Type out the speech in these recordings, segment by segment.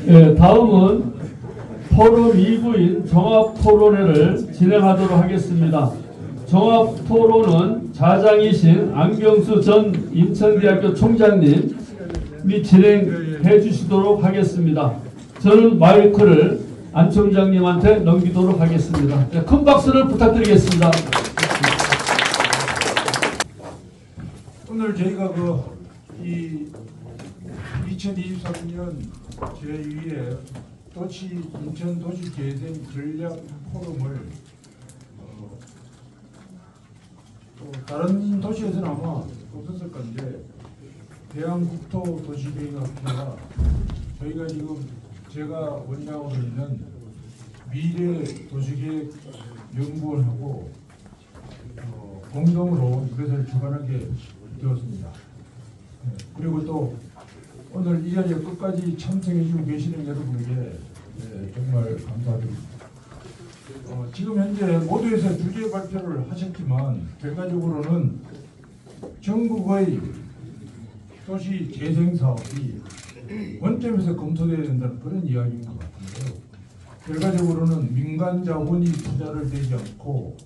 예, 다음은 토론 2부인 종합토론회를 진행하도록 하겠습니다. 종합토론은 자장이신 안경수 전 인천대학교 총장님이 진행해 주시도록 하겠습니다. 저는 마이크를 안 총장님한테 넘기도록 하겠습니다. 네, 큰 박수를 부탁드리겠습니다. 오늘 저희가 이 2023년 제2회 인천 도시재생 전략 포럼을 또 다른 도시에서는 아마 없었을 건데 대한국토도시계획학회가 저희가 지금 제가 원장으로 있는 미래도시계획연구원하고 공동으로 이것을 주관하게 되었습니다. 그리고 또 오늘 이 자리에 끝까지 참석해주고 계시는 여러분에게 정말 감사드립니다. 지금 현재 모두에서 주제 발표를 하셨지만 결과적으로는 전국의 도시 재생 사업이 원점에서 검토되어야 된다는 그런 이야기인 것 같은데요. 결과적으로는 민간 자본이 투자를 되지 않고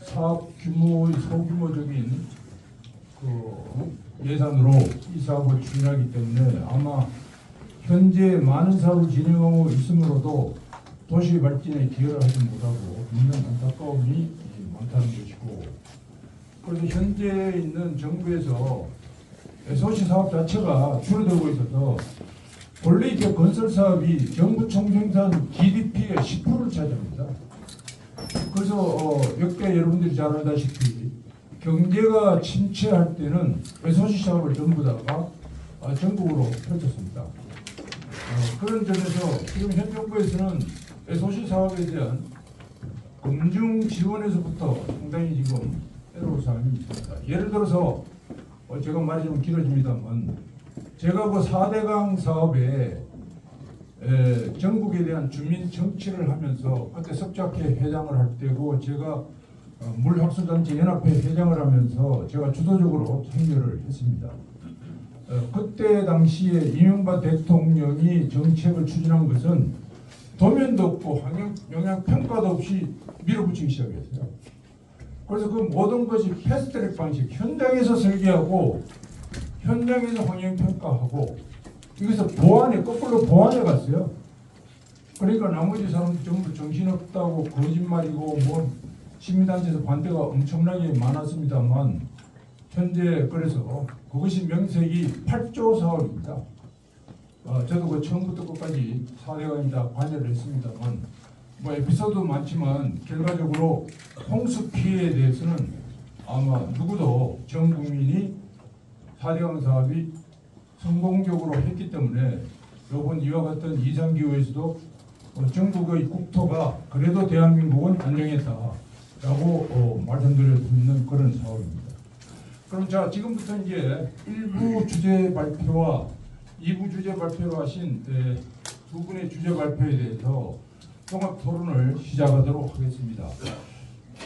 사업 규모의 소규모적인 예산으로 이 사업을 추진하기 때문에 아마 현재 많은 사업을 진행하고 있으므로도 도시 발전에 기여를 하지 못하고 있는 안타까움이 많다는 것이고, 그래서 현재 있는 정부에서 SOC 사업 자체가 줄어들고 있어서 본래 이렇게 건설 사업이 정부 총생산 GDP의 10%를 차지합니다. 그래서 역대 여러분들이 잘 알다시피 경제가 침체할 때는 SOC 사업을 전부 다가 전국으로 펼쳤습니다. 그런 점에서 지금 현 정부에서는 SOC 사업에 대한 금융 지원에서부터 상당히 지금 애로사항이 있습니다. 예를 들어서 제가 말이 좀 길어집니다만 제가 그 4대강 사업에 전국에 대한 주민 정치를 하면서 그때 석작회 회장을 할 때고 제가 물학술단체 연합회 회장을 하면서 제가 주도적으로 참여를 했습니다. 그때 당시에 이명박 대통령이 정책을 추진한 것은 도면도 없고 환경 영향 평가도 없이 밀어붙이기 시작했어요. 그래서 그 모든 것이 패스트트랙 방식, 현장에서 설계하고 현장에서 환경 평가하고 여기서 보완해, 거꾸로 보완해 갔어요. 그러니까 나머지 사람들 전부 정신없다고 거짓말이고 뭐 시민단체에서 반대가 엄청나게 많았습니다만 현재 그래서 그것이 명색이 8조 사업입니다. 저도 그 처음부터 끝까지 4대강이다 관여를 했습니다만 뭐 에피소드도 많지만 결과적으로 홍수 피해에 대해서는 아마 누구도 전 국민이 4대강 사업이 성공적으로 했기 때문에 이번 이와 같은 이상기후에서도 전국의 국토가 그래도 대한민국은 안정했다라고 말씀드릴 수 있는 그런 사업입니다. 그럼 자, 지금부터 이제 1부 주제 발표와 2부 주제 발표로 하신 두 분의 주제 발표에 대해서 종합 토론을 시작하도록 하겠습니다.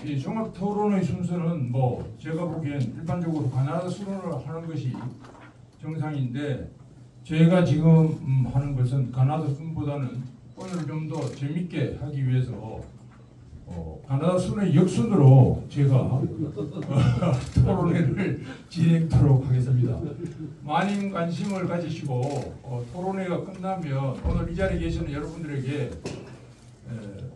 이 종합 토론의 순서는 뭐 제가 보기엔 일반적으로 가나다 순으로 하는 것이 정상인데 제가 지금 하는 것은 가나다 순보다는 오늘 좀 더 재밌게 하기 위해서 가나다 순의 역순으로 제가 토론회를 진행하도록 하겠습니다. 많은 관심을 가지시고 토론회가 끝나면 오늘 이 자리에 계시는 여러분들에게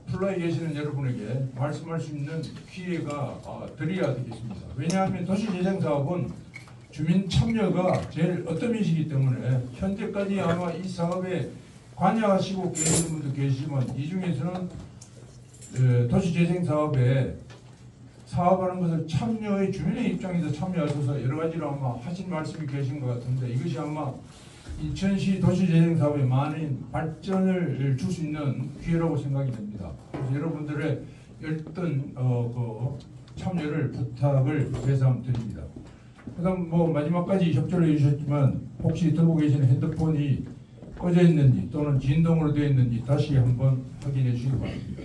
플라에 계시는 여러분에게 말씀할 수 있는 기회가 드려야 되겠습니다. 왜냐하면 도시재생사업은 주민 참여가 제일 어떠미시기 때문에 현재까지 아마 이 사업에 관여하시고 계시는 분도 계시지만 이 중에서는 도시재생사업에 사업하는 것을 참여의 주민의 입장에서 참여하셔서 여러 가지로 아마 하신 말씀이 계신 것 같은데 이것이 아마 인천시 도시재생사업에 많은 발전을 줄 수 있는 기회라고 생각이 됩니다. 그래서 여러분들의 열띤 참여를 부탁을 배삼드립니다. 그다음 뭐 마지막까지 협조를 해주셨지만 혹시 들고 계시는 핸드폰이 꺼져 있는지 또는 진동으로 되어 있는지 다시 한번 확인해 주시기 바랍니다.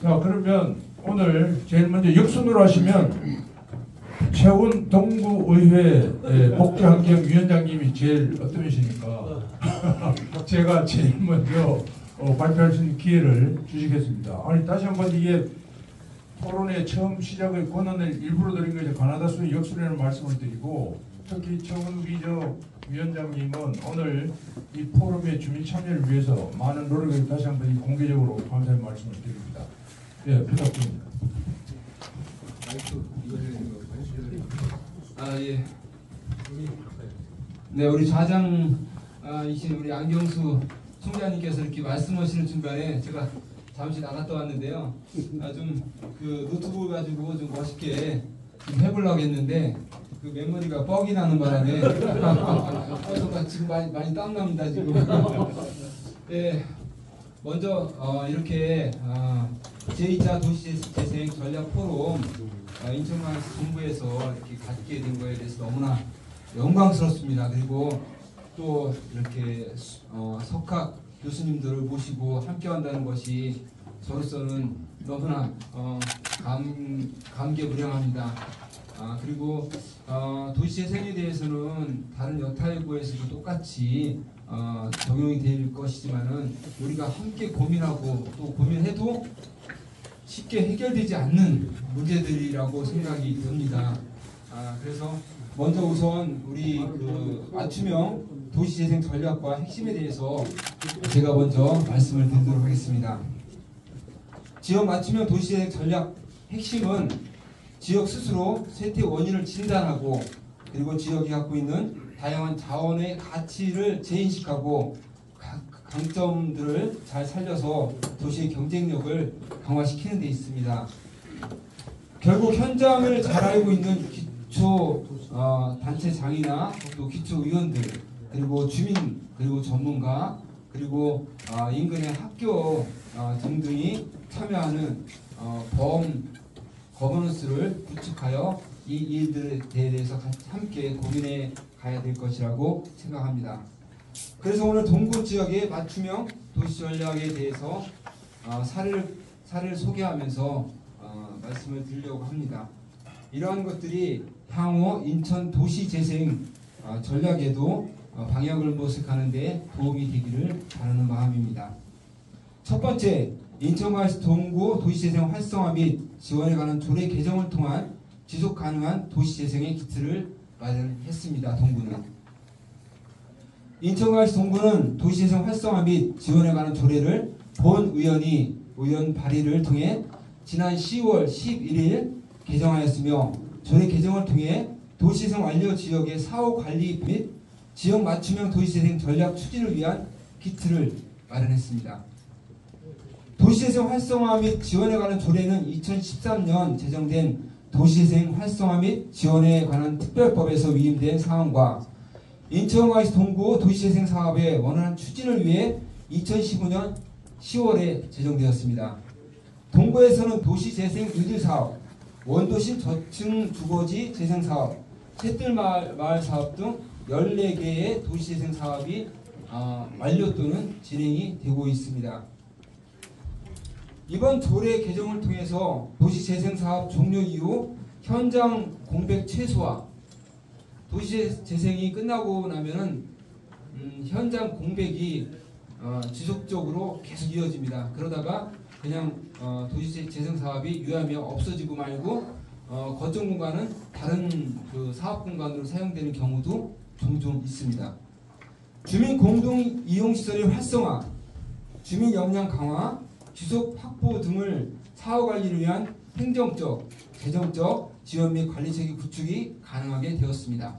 자, 그러면 오늘 제일 먼저 역순으로 하시면 최훈 동구의회 복지환경위원장님이 제일 어떠시니까 제가 제일 먼저 발표할 수 있는 기회를 주시겠습니다. 아니 다시 한번 이게 토론의 처음 시작의 권한을 일부러 드린 것이 가나다스의 역술이라는 말씀을 드리고 특히 최훈 위원장님은 오늘 이 포럼의 주민 참여를 위해서 많은 노력을 다시 한번 공개적으로 감사의 말씀을 드립니다. 예, 부탁드립니다. 예. 네, 우리 좌장이신 우리 안경수 총장님께서 이렇게 말씀하시는 중간에 제가 잠시 나갔다 왔는데요. 좀 그 노트북 가지고 좀 멋있게 좀 해보려고 했는데 그 메모리가 뻑이 나는 바람에 지금 많이 땀납니다 지금. 네, 먼저 이렇게 제2차 도시재생 전략 포럼 인천광 동부에서 이렇게 갖게 된 거에 대해서 너무나 영광스럽습니다. 그리고 또 이렇게 석학 교수님들을 모시고 함께한다는 것이 저로서는 너무나 감개무량합니다. 그리고 도시재생에 대해서는 다른 여타일구에서도 똑같이 적용이 될 것이지만은 우리가 함께 고민하고 또 고민해도 쉽게 해결되지 않는 문제들이라고 생각이 듭니다. 그래서 먼저 우선 우리 그 맞춤형 도시재생 전략과 핵심에 대해서 제가 먼저 말씀을 드리도록 하겠습니다. 지역 맞춤형 도시재생 전략 핵심은 지역 스스로 쇠퇴 원인을 진단하고 그리고 지역이 갖고 있는 다양한 자원의 가치를 재인식하고 강점들을 잘 살려서 도시의 경쟁력을 강화시키는 데 있습니다. 결국 현장을 잘 알고 있는 기초 단체장이나 또 기초위원들 그리고 주민 그리고 전문가 그리고 인근의 학교 등등이 참여하는 거버넌스를 구축하여 이 일들에 대해서 함께 고민해 가야 될 것이라고 생각합니다. 그래서 오늘 동구 지역의 맞춤형 도시 전략에 대해서 사례를 소개하면서 말씀을 드리려고 합니다. 이러한 것들이 향후 인천 도시재생 전략에도 방향을 모색하는 데 도움이 되기를 바라는 마음입니다. 첫 번째, 인천광역시 동구 도시재생 활성화 및 지원에 관한 조례 개정을 통한 지속가능한 도시재생의 기틀을 마련했습니다. 동구는 인천광역시 동구는 도시재생 활성화 및 지원에 관한 조례를 본의원이 의원 발의를 통해 지난 10월 11일 개정하였으며 조례 개정을 통해 도시재생 완료 지역의 사후 관리 및 지역 맞춤형 도시재생 전략 추진을 위한 기틀을 마련했습니다. 도시재생 활성화 및 지원에 관한 조례는 2013년 제정된 도시재생 활성화 및 지원에 관한 특별법에서 위임된 사항과 인천광역시 동구 도시재생 사업의 원활한 추진을 위해 2015년 10월에 제정되었습니다. 동구에서는 도시재생 유지사업, 원도심 저층 주거지 재생사업, 셋들마을 사업 등 14개의 도시재생 사업이 완료 또는 진행이 되고 있습니다. 이번 조례 개정을 통해서 도시재생사업 종료 이후 현장 공백 최소화, 도시재생이 끝나고 나면은 현장 공백이 지속적으로 계속 이어집니다. 그러다가 그냥 도시재생 사업이 유야며 없어지고 말고 거점 공간은 다른 그 사업 공간으로 사용되는 경우도 종종 있습니다. 주민 공동 이용 시설의 활성화, 주민 역량 강화, 지속 확보 등을 사후 관리를 위한 행정적, 재정적 지원 및 관리 체계 구축이 가능하게 되었습니다.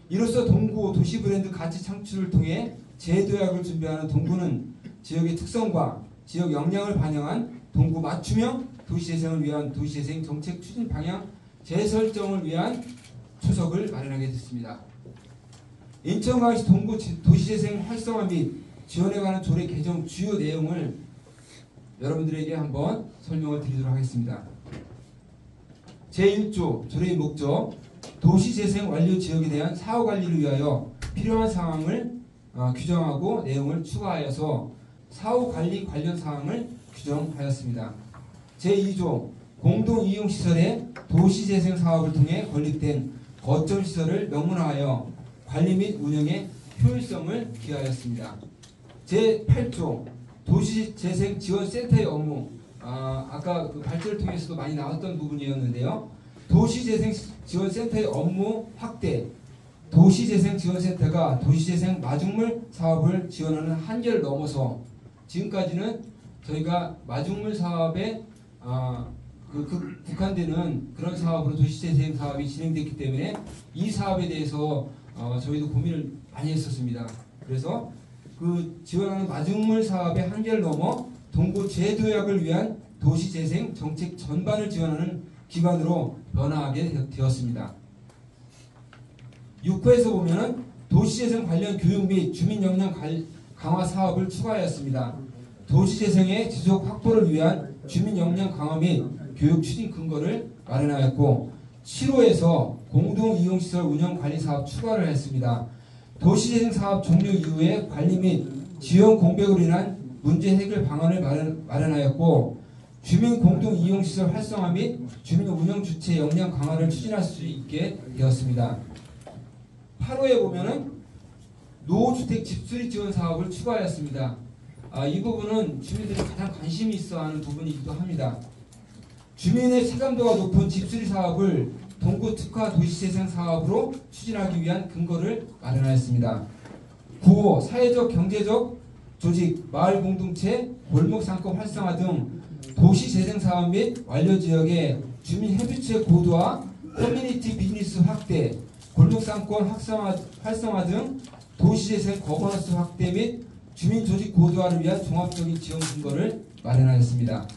이로써 동구 도시 브랜드 가치 창출을 통해 재도약을 준비하는 동구는 지역의 특성과 지역 역량을 반영한 동구 맞춤형 도시재생을 위한 도시재생 정책 추진 방향 재설정을 위한 초석을 마련하게 됐습니다. 인천광역시 동구 도시재생 활성화 및 지원에 관한 조례 개정 주요 내용을 여러분들에게 한번 설명을 드리도록 하겠습니다. 제1조 조례의 목적, 도시재생 완료 지역에 대한 사후관리를 위하여 필요한 사항을 규정하고 내용을 추가하여서 사후관리 관련 사항을 규정하였습니다. 제2조 공동이용시설의 도시재생 사업을 통해 건립된 거점시설을 명문화하여 관리 및 운영의 효율성을 기하였습니다. 제8조 도시재생지원센터의 업무, 아까 그 발제를 통해서도 많이 나왔던 부분이었는데요. 도시재생지원센터의 업무 확대. 도시재생지원센터가 도시재생 마중물 사업을 지원하는 한계를 넘어서 지금까지는 저희가 마중물 사업에 국한되는 그런 사업으로 도시재생 사업이 진행됐기 때문에 이 사업에 대해서 저희도 고민을 많이 했었습니다. 그래서 그 지원하는 마중물 사업의 한계를 넘어 동구 재도약을 위한 도시재생 정책 전반을 지원하는 기관으로 변화하게 되었습니다. 6호에서 보면은 도시재생 관련 교육 및 주민 역량 강화 사업을 추가하였습니다. 도시재생의 지속 확보를 위한 주민 역량 강화 및 교육 추진 근거를 마련하였고 7호에서 공동이용시설 운영관리 사업 추가를 했습니다. 도시재생 사업 종료 이후에 관리 및 지원 공백으로 인한 문제 해결 방안을 마련하였고 주민 공동이용시설 활성화 및 주민 운영 주체 역량 강화를 추진할 수 있게 되었습니다. 8호에 보면은 노후주택 집수리 지원 사업을 추가하였습니다. 이 부분은 주민들이 가장 관심이 있어하는 부분이기도 합니다. 주민의 체감도가 높은 집수리 사업을 동구 특화 도시재생 사업으로 추진하기 위한 근거를 마련하였습니다. 9호 사회적 경제적 조직, 마을 공동체, 골목 상권 활성화 등 도시재생 사업 및 완료 지역의 주민 협의체 고도화, 커뮤니티 비즈니스 확대, 골목 상권 활성화 등 도시재생 거버넌스 확대 및 주민 조직 고도화를 위한 종합적인 지원 근거를 마련하였습니다.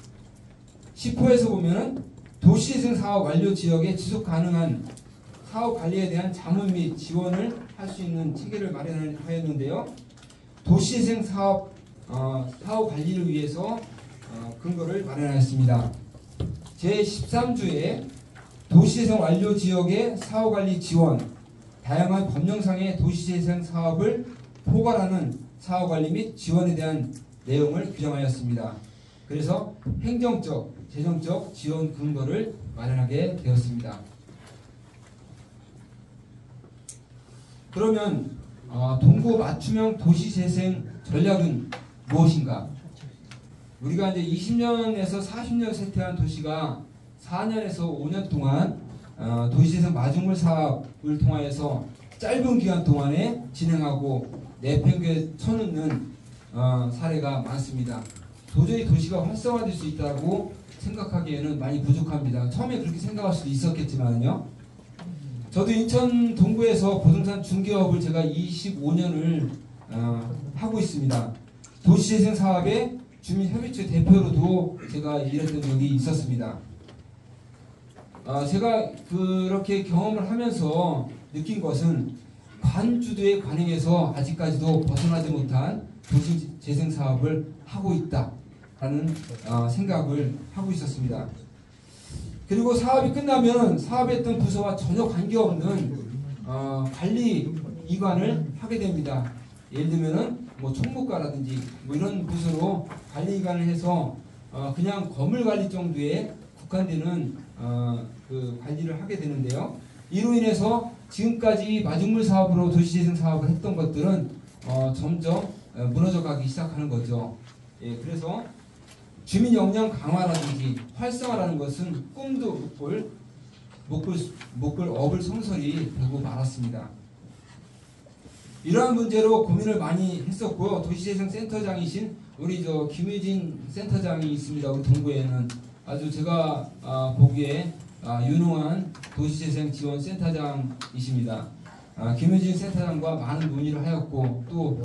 10호에서 보면은 도시재생 사업 완료 지역의 지속 가능한 사업 관리에 대한 자문 및 지원을 할 수 있는 체계를 마련하였는데요. 도시재생 사업 관리를 위해서 근거를 마련하였습니다. 제13조에 도시재생 완료 지역의 사업관리 지원, 다양한 법령상의 도시재생 사업을 포괄하는 사업관리 및 지원에 대한 내용을 규정하였습니다. 그래서 행정적, 재정적 지원 근거를 마련하게 되었습니다. 그러면 동구 맞춤형 도시재생 전략은 무엇인가? 우리가 이제 20년에서 40년 세태한 도시가 4년에서 5년 동안 도시재생 마중물 사업을 통하여서 짧은 기간 동안에 진행하고 내팽개에 쳐넣는 사례가 많습니다. 도저히 도시가 활성화될 수 있다고 생각하기에는 많이 부족합니다. 처음에 그렇게 생각할 수도 있었겠지만요. 저도 인천 동구에서 부동산 중개업을 제가 25년을 하고 있습니다. 도시재생 사업의 주민협의체 대표로도 제가 일했던 적이 있었습니다. 제가 그렇게 경험을 하면서 느낀 것은 관주도의 관행에서 아직까지도 벗어나지 못한 도시재생 사업을 하고 있다라는 생각을 하고 있었습니다. 그리고 사업이 끝나면 사업했던 부서와 전혀 관계없는 관리 이관을 하게 됩니다. 예를 들면은 뭐 총무과라든지 뭐 이런 부서로 관리 이관을 해서 그냥 건물 관리 정도에 국한되는 그 관리를 하게 되는데요. 이로 인해서 지금까지 마중물 사업으로 도시재생 사업을 했던 것들은 점점 무너져 가기 시작하는 거죠. 예, 그래서 주민 역량 강화라든지 활성화라는 것은 꿈도 못 꿀 업을 성설이 되고 말았습니다. 이러한 문제로 고민을 많이 했었고요. 도시재생 센터장이신 우리 김유진 센터장이 있습니다. 우리 동구에는 아주 제가 보기에 유능한 도시재생 지원 센터장이십니다. 김유진 센터장과 많은 논의를 하였고 또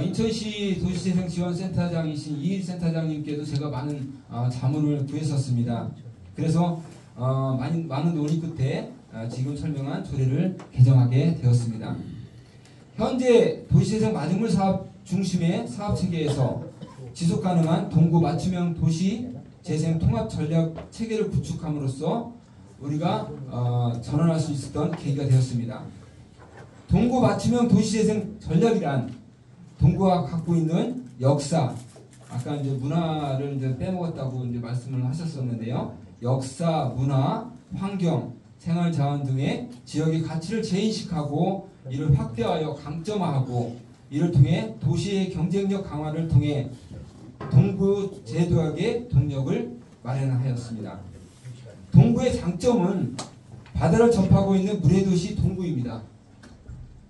인천시 도시재생 지원 센터장이신 이일 센터장님께도 제가 많은 자문을 구했었습니다. 그래서 많은 논의 끝에 지금 설명한 조례를 개정하게 되었습니다. 현재 도시재생 마중물 사업 중심의 사업체계에서 지속가능한 동구 맞춤형 도시재생 통합 전략 체계를 구축함으로써 우리가 전환할 수 있었던 계기가 되었습니다. 동구 맞춤형 도시재생 전략이란 동구가 갖고 있는 역사, 아까 이제 문화를 이제 빼먹었다고 이제 말씀을 하셨었는데요. 역사, 문화, 환경, 생활자원 등의 지역의 가치를 재인식하고 이를 확대하여 강점화하고 이를 통해 도시의 경쟁력 강화를 통해 동구 재도약의 동력을 마련하였습니다. 동구의 장점은 바다를 접하고 있는 물해도시 동구입니다.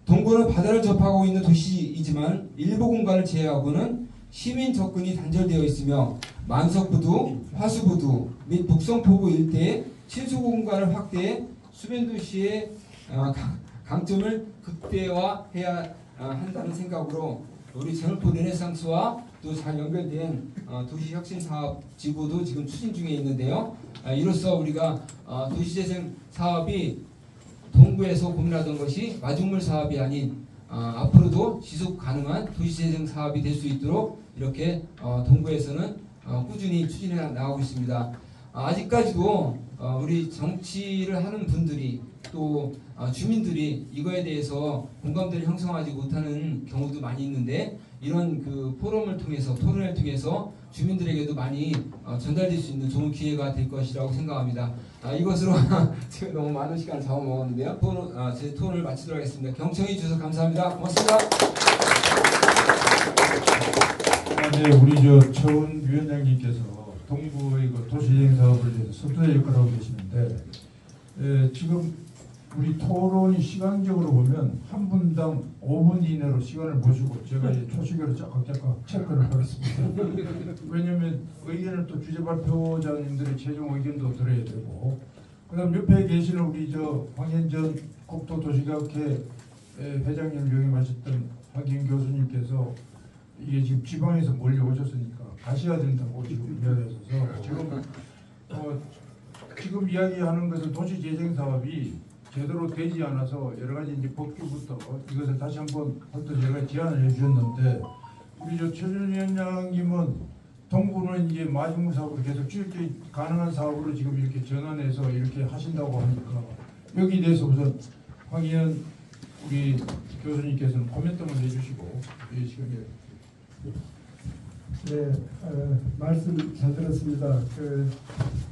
동구는 바다를 접하고 있는 도시이지만 일부 공간을 제외하고는 시민 접근이 단절되어 있으며 만석부두, 화수부두 및 북성포구 일대의 친수 공간을 확대해 수변도시의 강점을 극대화해야 한다는 생각으로 우리 전월포 르네상스와 또 잘 연결된 도시혁신사업 지구도 지금 추진 중에 있는데요. 이로써 우리가 도시재생 사업이 동구에서 고민하던 것이 마중물 사업이 아닌 앞으로도 지속 가능한 도시재생 사업이 될 수 있도록 이렇게 동구에서는 꾸준히 추진해 나가고 있습니다. 아직까지도 우리 정치를 하는 분들이 또 주민들이 이거에 대해서 공감대를 형성하지 못하는 경우도 많이 있는데 이런 그 포럼을 통해서 토론을 통해서 주민들에게도 많이 전달될 수 있는 좋은 기회가 될 것이라고 생각합니다. 이것으로 제가 너무 많은 시간을 잡아먹었는데요. 제 토론을 마치도록 하겠습니다. 경청해 주셔서 감사합니다. 고맙습니다. 네, 우리 처운 위원장님께서 동구의 그 도시재생 사업을 위해서 선두의 역할을 하고 계시는데 지금 우리 토론이 시간적으로 보면 한 분당 5분 이내로 시간을 보시고 제가 이제 초시계로 짝깍짝깍 체크를 하겠습니다. 왜냐하면 의견을 또 주재 발표자님들의 최종 의견도 들어야 되고 그다음 옆에 계시는 우리 황현전 국토도시학회 회장님 역임하셨던 황현 교수님께서 이게 지금 지방에서 몰려오셨으니까 가셔야 된다고 지금 이야기하셔서 지금 이야기하는 것은 도시재생 사업이 제대로 되지 않아서 여러 가지 이제 법규부터 이것을 다시 한번 또 제가 제안을 해주셨는데 우리 최준 위원장님은 동구는 이제 마중물 사업으로 계속 추진이 가능한 사업으로 지금 이렇게 전환해서 이렇게 하신다고 하니까 여기에 대해서 우선 황희연 우리 교수님께서는 코멘트만 해주시고 이 시간에. 네, 말씀 잘 들었습니다.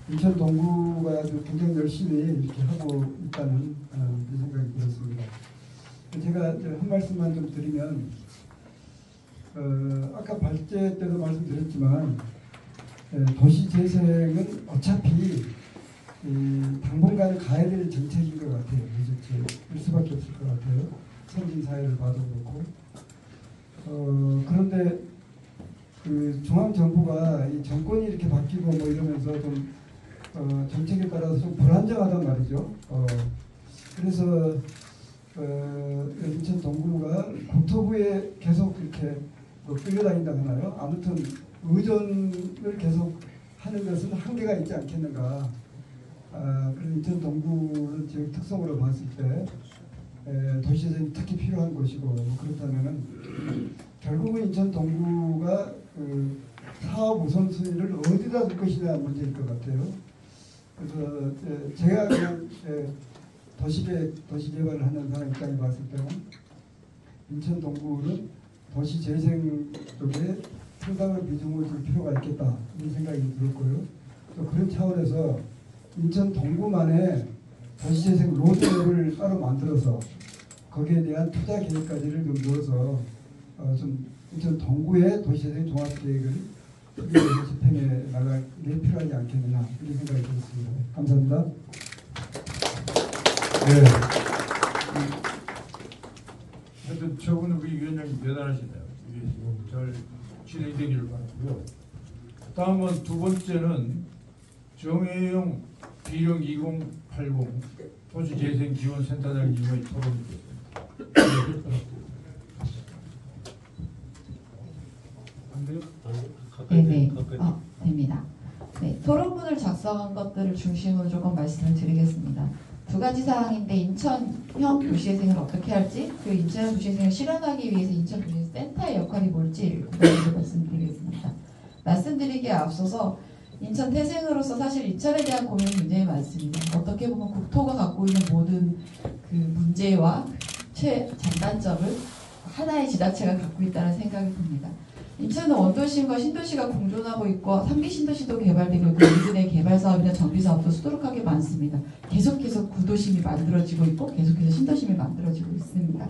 인천 동구가 아주 굉장히 열심히 이렇게 하고 있다는 생각이 들었습니다. 제가 한 말씀만 좀 드리면, 아까 발제 때도 말씀드렸지만, 도시 재생은 어차피 당분간 가야 될 정책인 것 같아요. 그럴 수밖에 없을 것 같아요. 선진 사회를 봐도 그렇고. 그런데 중앙정부가 이 정권이 이렇게 바뀌고 뭐 이러면서 좀 정책에 따라서 좀 불안정하단 말이죠. 그래서 인천 동구가 국토부에 계속 이렇게 끌려다닌다 하나요? 아무튼 의존을 계속 하는 것은 한계가 있지 않겠는가. 그래서 인천 동구는 지역 특성으로 봤을 때 도시재생이 특히 필요한 곳이고 뭐 그렇다면은 결국은 인천 동구가 사업 우선순위를 어디다 둘 것이냐 문제일 것 같아요. 그래서 제가 그냥 도시개발을 하는 사람 입장에 봤을 때는 인천 동구는 도시재생 쪽에 상당한 비중을 줄 필요가 있겠다 이런 생각이 들었고요. 또 그런 차원에서 인천 동구만의 도시재생 로드맵을 따로 만들어서 거기에 대한 투자 계획까지를 좀 넣어서 좀 인천 동구의 도시재생 종합계획을 집행해 나가게 필요하지 않겠느냐 이런 생각이 들었습니다. 감사합니다. 네. 하여튼 저분은 우리 위원장님 대단하시네요. 이게 지금 잘 진행되기를 바라고요. 다음은 두 번째는 정혜영 비령 2080 도시재생지원센터장님의 토론이겠습니다. 네네. 됩니다. 네, 토론문을 작성한 것들을 중심으로 조금 말씀을 드리겠습니다. 두 가지 사항인데 인천형 도시재생을 어떻게 할지 그리고 인천형 도시재생을 실현하기 위해서 인천 도시재생센터의 역할이 뭘지 구체적으로 말씀드리겠습니다. 말씀드리기에 앞서서 인천 태생으로서 사실 인천에 대한 고민이 굉장히 많습니다. 어떻게 보면 국토가 갖고 있는 모든 그 문제와 장단점을 하나의 지자체가 갖고 있다는 생각이 듭니다. 인천은 원도심과 신도시가 공존하고 있고 3기 신도시도 개발되고 있고 인근의 개발 사업이나 정비 사업도 수두룩하게 많습니다. 계속해서 구도심이 만들어지고 있고 계속해서 신도심이 만들어지고 있습니다.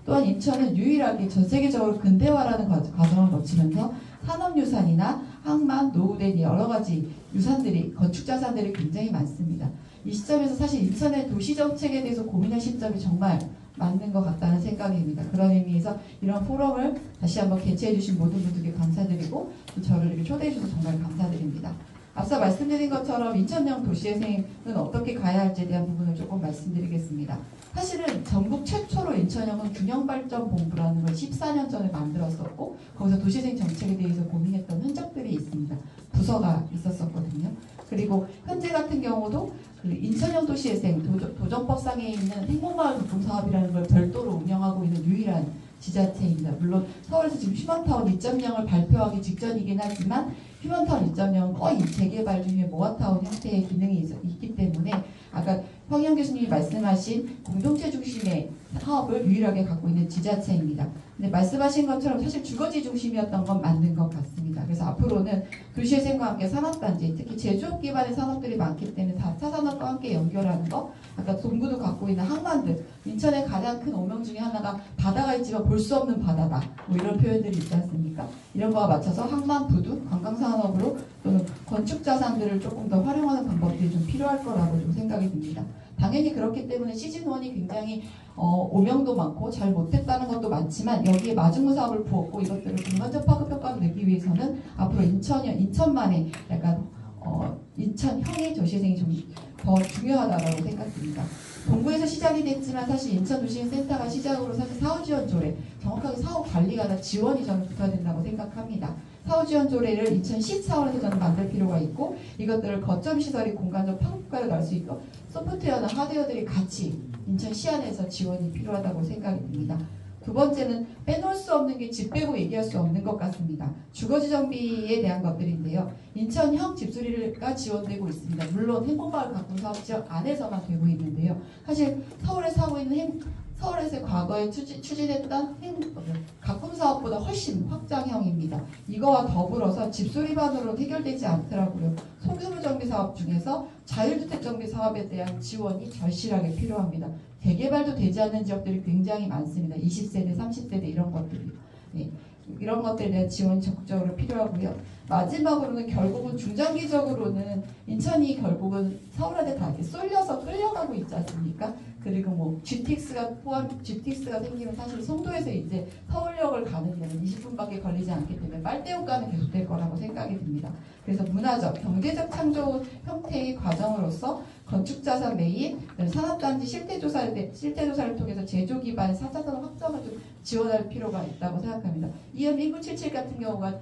또한 인천은 유일하게 전 세계적으로 근대화라는 과정을 거치면서 산업유산이나 항만, 노후된 여러 가지 유산들이 건축 자산들이 굉장히 많습니다. 이 시점에서 사실 인천의 도시정책에 대해서 고민할 시점이 정말 맞는 것 같다는 생각입니다. 그런 의미에서 이런 포럼을 다시 한번 개최해 주신 모든 분들께 감사드리고 또 저를 이렇게 초대해 주셔서 정말 감사드립니다. 앞서 말씀드린 것처럼 인천형 도시재생은 어떻게 가야 할지에 대한 부분을 조금 말씀드리겠습니다. 사실은 전국 최초로 인천형은 균형발전본부라는 걸 14년 전에 만들었었고 거기서 도시재생 정책에 대해서 고민했던 흔적들이 있습니다. 부서가 있었었거든요. 그리고 현재 같은 경우도 그 인천형 도시재생 도정법상에 있는 행복마을 도봉사업이라는 걸 별도로 운영하고 있는 유일한 지자체입니다. 물론 서울에서 지금 휴먼타운 2.0을 발표하기 직전이긴 하지만 휴먼타운 2.0은 거의 재개발 중에 모아타운 형태의 기능이 있기 때문에 아까 황희영 교수님이 말씀하신 공동체 중심의 사업을 유일하게 갖고 있는 지자체입니다. 근데 말씀하신 것처럼 사실 주거지 중심이었던 건 맞는 것 같습니다. 그래서 앞으로는 도시재생과 함께 산업단지, 특히 제조업 기반의 산업들이 많기 때문에 4차 산업과 함께 연결하는 거, 아까 동구도 갖고 있는 항만들, 인천의 가장 큰 오명 중에 하나가 바다가 있지만 볼 수 없는 바다다. 뭐 이런 표현들이 있지 않습니까? 이런 거와 맞춰서 항만 부두, 관광산업으로 또는 건축자산들을 조금 더 활용하는 방법들이 좀 필요할 거라고 좀 생각이 듭니다. 당연히 그렇기 때문에 시즌1이 굉장히 오명도 많고 잘 못했다는 것도 많지만 여기에 마중무 사업을 부었고 이것들을 공간적 파급 효과를 내기 위해서는 앞으로 인천만의 약간 인천형의 도시재생이 좀 더 중요하다고 생각됩니다. 동구에서 시작이 됐지만 사실 인천도시재생센터가 시작으로 사실 사후지원 조례, 정확하게 사후관리가 다 지원이 저는 붙어야 된다고 생각합니다. 사후지원 조례를 인천시 차원에서 저는 만들 필요가 있고 이것들을 거점 시설이 공간적 파급효과를 낼 수 있고 소프트웨어나 하드웨어들이 같이 인천시 안에서 지원이 필요하다고 생각이 듭니다. 두 번째는 빼놓을 수 없는 게 집 빼고 얘기할 수 없는 것 같습니다. 주거지 정비에 대한 것들인데요. 인천형 집수리가 지원되고 있습니다. 물론 행복마을 가꿈사업지역 안에서만 되고 있는데요. 사실 서울에서 하고 있는 서울에서 과거에 추진했던 가꿈사업보다 훨씬 확장형입니다. 이거와 더불어서 집수리만으로는 해결되지 않더라고요. 소규모 정비 사업 중에서 자율주택 정비 사업에 대한 지원이 절실하게 필요합니다. 재개발도 되지 않는 지역들이 굉장히 많습니다. 20세대, 30세대 이런 것들이. 네. 이런 것들에 대한 지원이 적극적으로 필요하고요. 마지막으로는 결국은 중장기적으로는 인천이 결국은 서울한테 다 이렇게 쏠려서 끌려가고 있지 않습니까? 그리고 뭐 GTX가 생기면 사실 송도에서 이제 서울역을 가는 데는 20분밖에 걸리지 않기 때문에 빨대효과는 계속될 거라고 생각이 듭니다. 그래서 문화적, 경제적 창조 형태의 과정으로서 건축자산 매입, 산업단지 실태조사를 통해서 제조 기반 4차 산업 확장을 좀 지원할 필요가 있다고 생각합니다. EM 1977 같은 경우가 한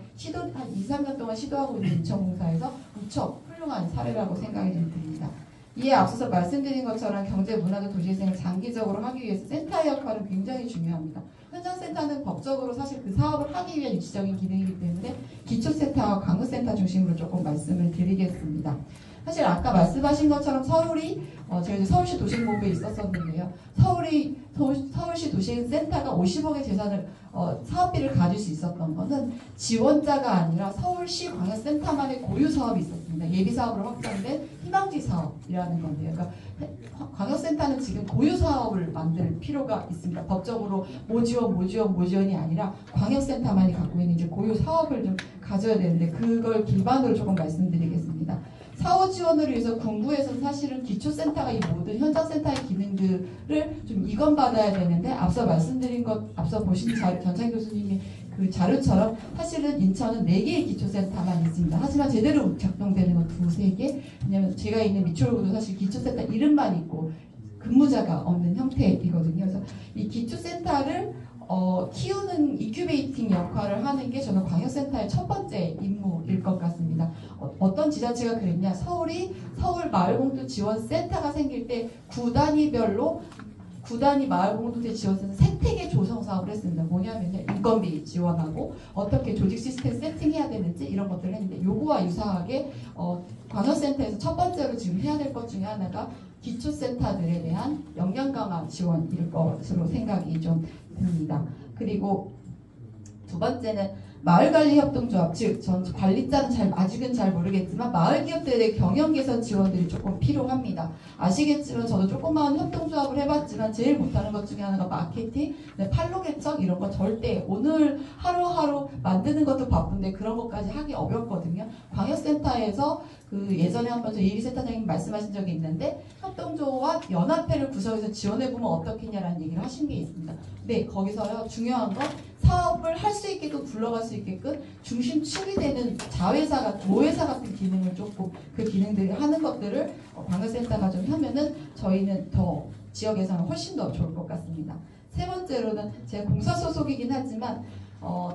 2, 3년 동안 시도하고 있는 인천공사에서 무척 훌륭한 사례라고 생각이 좀 듭니다. 이에 앞서서 말씀드린 것처럼 경제, 문화적 도시재생을 장기적으로 하기 위해서 센터의 역할은 굉장히 중요합니다. 현장센터는 법적으로 사실 그 사업을 하기 위한 유치적인 기능이기 때문에 기초센터와 강구센터 중심으로 조금 말씀을 드리겠습니다. 사실 아까 말씀하신 것처럼 서울이 제가 이제 서울시 도시행본부에 있었었는데요. 서울시 도시행센터가 50억의 재산을 사업비를 가질 수 있었던 것은 지원자가 아니라 서울시 광역센터만의 고유 사업이 있었습니다. 예비 사업으로 확장된 희망지 사업이라는 건데요. 그러니까 광역센터는 지금 고유 사업을 만들 필요가 있습니다. 법적으로 모지원이 아니라 광역센터만이 갖고 있는 이제 고유 사업을 좀 가져야 되는데 그걸 기반으로 조금 말씀드리겠습니다. 사후 지원을 위해서 군부에서는 사실은 기초센터가 이 모든 현장센터의 기능들을 좀 이건받아야 되는데 앞서 말씀드린 앞서 보신 전창 교수님이 그 자료처럼 사실은 인천은 4개의 기초센터만 있습니다. 하지만 제대로 작동되는 건 2, 3개. 왜냐하면 제가 있는 미추홀구도 사실 기초센터 이름만 있고 근무자가 없는 형태이거든요. 그래서 이 기초센터를 키우는 인큐베이팅 역할을 하는 게 저는 광역센터의 첫 번째 임무일 것 같습니다. 어떤 지자체가 그랬냐? 서울 마을공동 지원센터가 생길 때 구 단위 마을공동체 지원센터 생태계 조성 사업을 했습니다. 뭐냐면요, 인건비 지원하고 어떻게 조직 시스템 세팅해야 되는지 이런 것들을 했는데 요거와 유사하게 광역센터에서 첫 번째로 지금 해야 될 것 중에 하나가 기초센터들에 대한 역량 강화 지원일 것으로 생각이 좀 듭니다. 그리고 두 번째는 마을관리협동조합, 즉 전 관리자는 아직은 잘 모르겠지만 마을 기업들의 경영 개선 지원들이 조금 필요합니다. 아시겠지만 저도 조그마한 협동조합을 해봤지만 제일 못하는 것 중에 하나가 마케팅, 판로 개척 이런 거 절대 오늘 하루하루 만드는 것도 바쁜데 그런 것까지 하기 어렵거든요. 광역센터에서 그 예전에 한번 저 이리 센터장님 말씀하신 적이 있는데 협동조합 연합회를 구성해서 지원해보면 어떻겠냐라는 얘기를 하신 게 있습니다. 네, 거기서요 중요한 건 사업을 할 수 있게끔 굴러갈 수 있게끔 중심축이 되는 자회사 같은 모회사 같은 기능을 조금 그 기능들을 하는 것들을 광역센터가 좀 하면은 저희는 더 지역에서는 훨씬 더 좋을 것 같습니다. 세 번째로는 제가 공사 소속이긴 하지만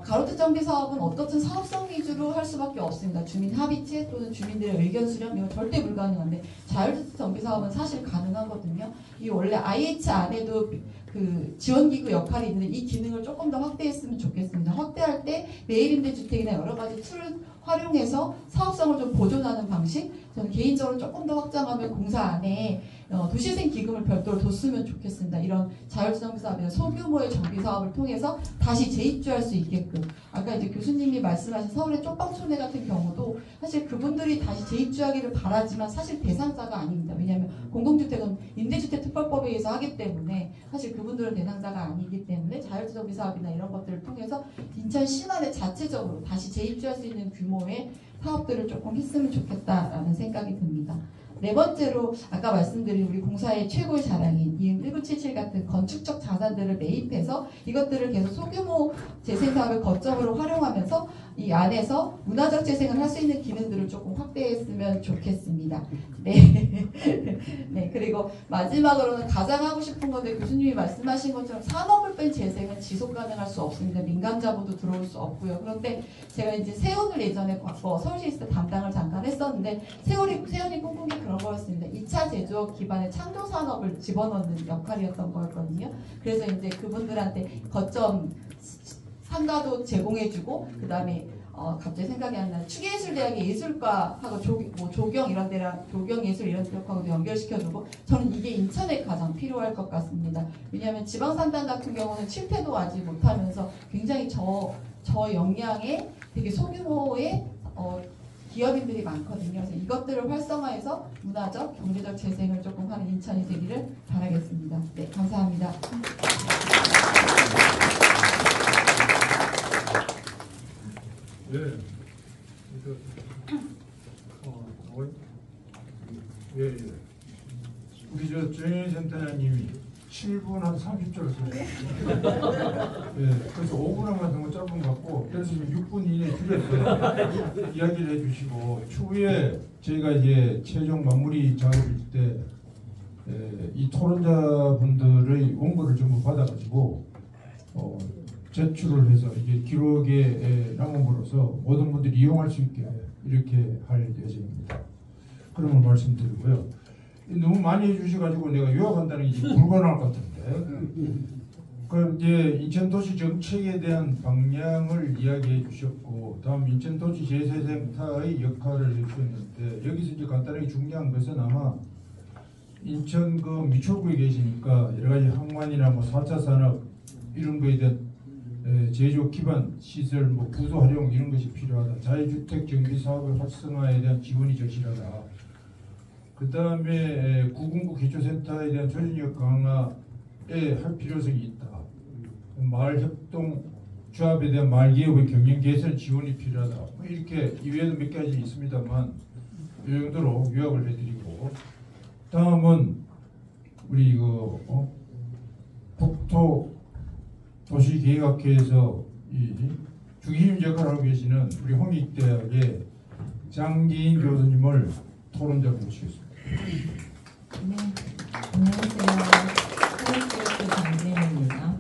가로등 정비 사업은 어떻든 사업성 위주로 할 수밖에 없습니다. 주민 합의체 또는 주민들의 의견 수렴 이건 절대 불가능한데 자율주택 정비 사업은 사실 가능하거든요. 이 원래 IH 안에도 그 지원기구 역할이 있는데 이 기능을 조금 더 확대했으면 좋겠습니다. 확대할 때 매일임대주택이나 여러 가지 툴을 활용해서 사업성을 좀 보존하는 방식 저는 개인적으로 조금 더 확장하면 공사 안에 도시재생 기금을 별도로 뒀으면 좋겠습니다. 이런 자율주택 사업이나 소규모의 정비 사업을 통해서 다시 재입주할 수 있게끔 아까 이제 교수님이 말씀하신 서울의 쪽방촌회 같은 경우도 사실 그분들이 다시 재입주하기를 바라지만 사실 대상자가 아닙니다. 왜냐하면 공공주택은 임대주택 특별법에 의해서 하기 때문에 사실 그분들은 대상자가 아니기 때문에 자율주택 정비 사업이나 이런 것들을 통해서 인천 시만에 자체적으로 다시 재입주할 수 있는 규모의 사업들을 조금 했으면 좋겠다라는 생각이 듭니다. 네 번째로 아까 말씀드린 우리 공사의 최고의 자랑인 이응 1977 같은 건축적 자산들을 매입해서 이것들을 계속 소규모 재생사업의 거점으로 활용하면서 이 안에서 문화적 재생을 할 수 있는 기능들을 조금 확대했으면 좋겠습니다. 네. 네. 그리고 마지막으로는 가장 하고 싶은 건데 교수님이 말씀하신 것처럼 산업을 뺀 재생은 지속 가능할 수 없습니다. 민간 자본도 들어올 수 없고요. 그런데 제가 이제 세운을 예전에 서울시에 있을 때 담당을 잠깐 했었는데 세운이 꿈꾼 게 그런 거였습니다. 2차 제조업 기반의 창조 산업을 집어넣는 역할이었던 거였거든요. 그래서 이제 그분들한테 거점 상가도 제공해주고 그 다음에 갑자기 생각이 안 나요. 추계예술대학의 예술과하고 조경 이런 데랑 조경예술 이런 쪽하고도 연결시켜주고 저는 이게 인천에 가장 필요할 것 같습니다. 왜냐하면 지방산단 같은 경우는 실패도 아직 못하면서 굉장히 저 역량의 되게 소규모의 기업인들이 많거든요. 그래서 이것들을 활성화해서 문화적, 경제적 재생을 조금 하는 인천이 되기를 바라겠습니다. 네, 감사합니다. 예. 예. 우리 정혜인 센터장님이 7분 한 30초를 써요. 예. 그래서 5분 같은 거 짧은 것 같고, 그래서 지금 6분 이내에 줄였어요. 이야기를 해주시고, 추후에 저희가 이제 최종 마무리 작업일 때, 이 토론자분들의 원고를 전부 받아가지고, 제출을 해서 이게 기록에 남음으로써 모든 분들이 이용할 수 있게 이렇게 할 예정입니다. 그런 걸 말씀드리고요. 너무 많이 해주셔가지고 내가 요약한다는 게 지금 불가능할 것 같은데. 그럼 이제 인천도시 정책에 대한 방향을 이야기해 주셨고, 다음 인천도시 재생센터의 역할을 해주셨는데, 여기서 이제 간단하게 중요한 것은 아마 인천 그 미추홀구에 계시니까 여러 가지 항만이나 뭐 4차 산업 이런 거에 대한 제조 기반 시설, 뭐 구조 활용 이런 것이 필요하다. 자유주택 정비 사업의 활성화에 대한 지원이 절실하다. 그 다음에 구군구 기초센터에 대한 조직력 강화에 할 필요성이 있다. 마을 협동 조합에 대한 마을 기업의 경영 개선 지원이 필요하다. 뭐 이렇게 이외에도 몇 가지 있습니다만 이 정도로 요약을 해드리고, 다음은 우리 국토 도시계획학회에서 이 중심 역할을 하고 계시는 우리 홍익대학의 장기인 교수님을 토론자로 모시겠습니다. 네, 안녕하세요. 홍익대학교 장기인입니다.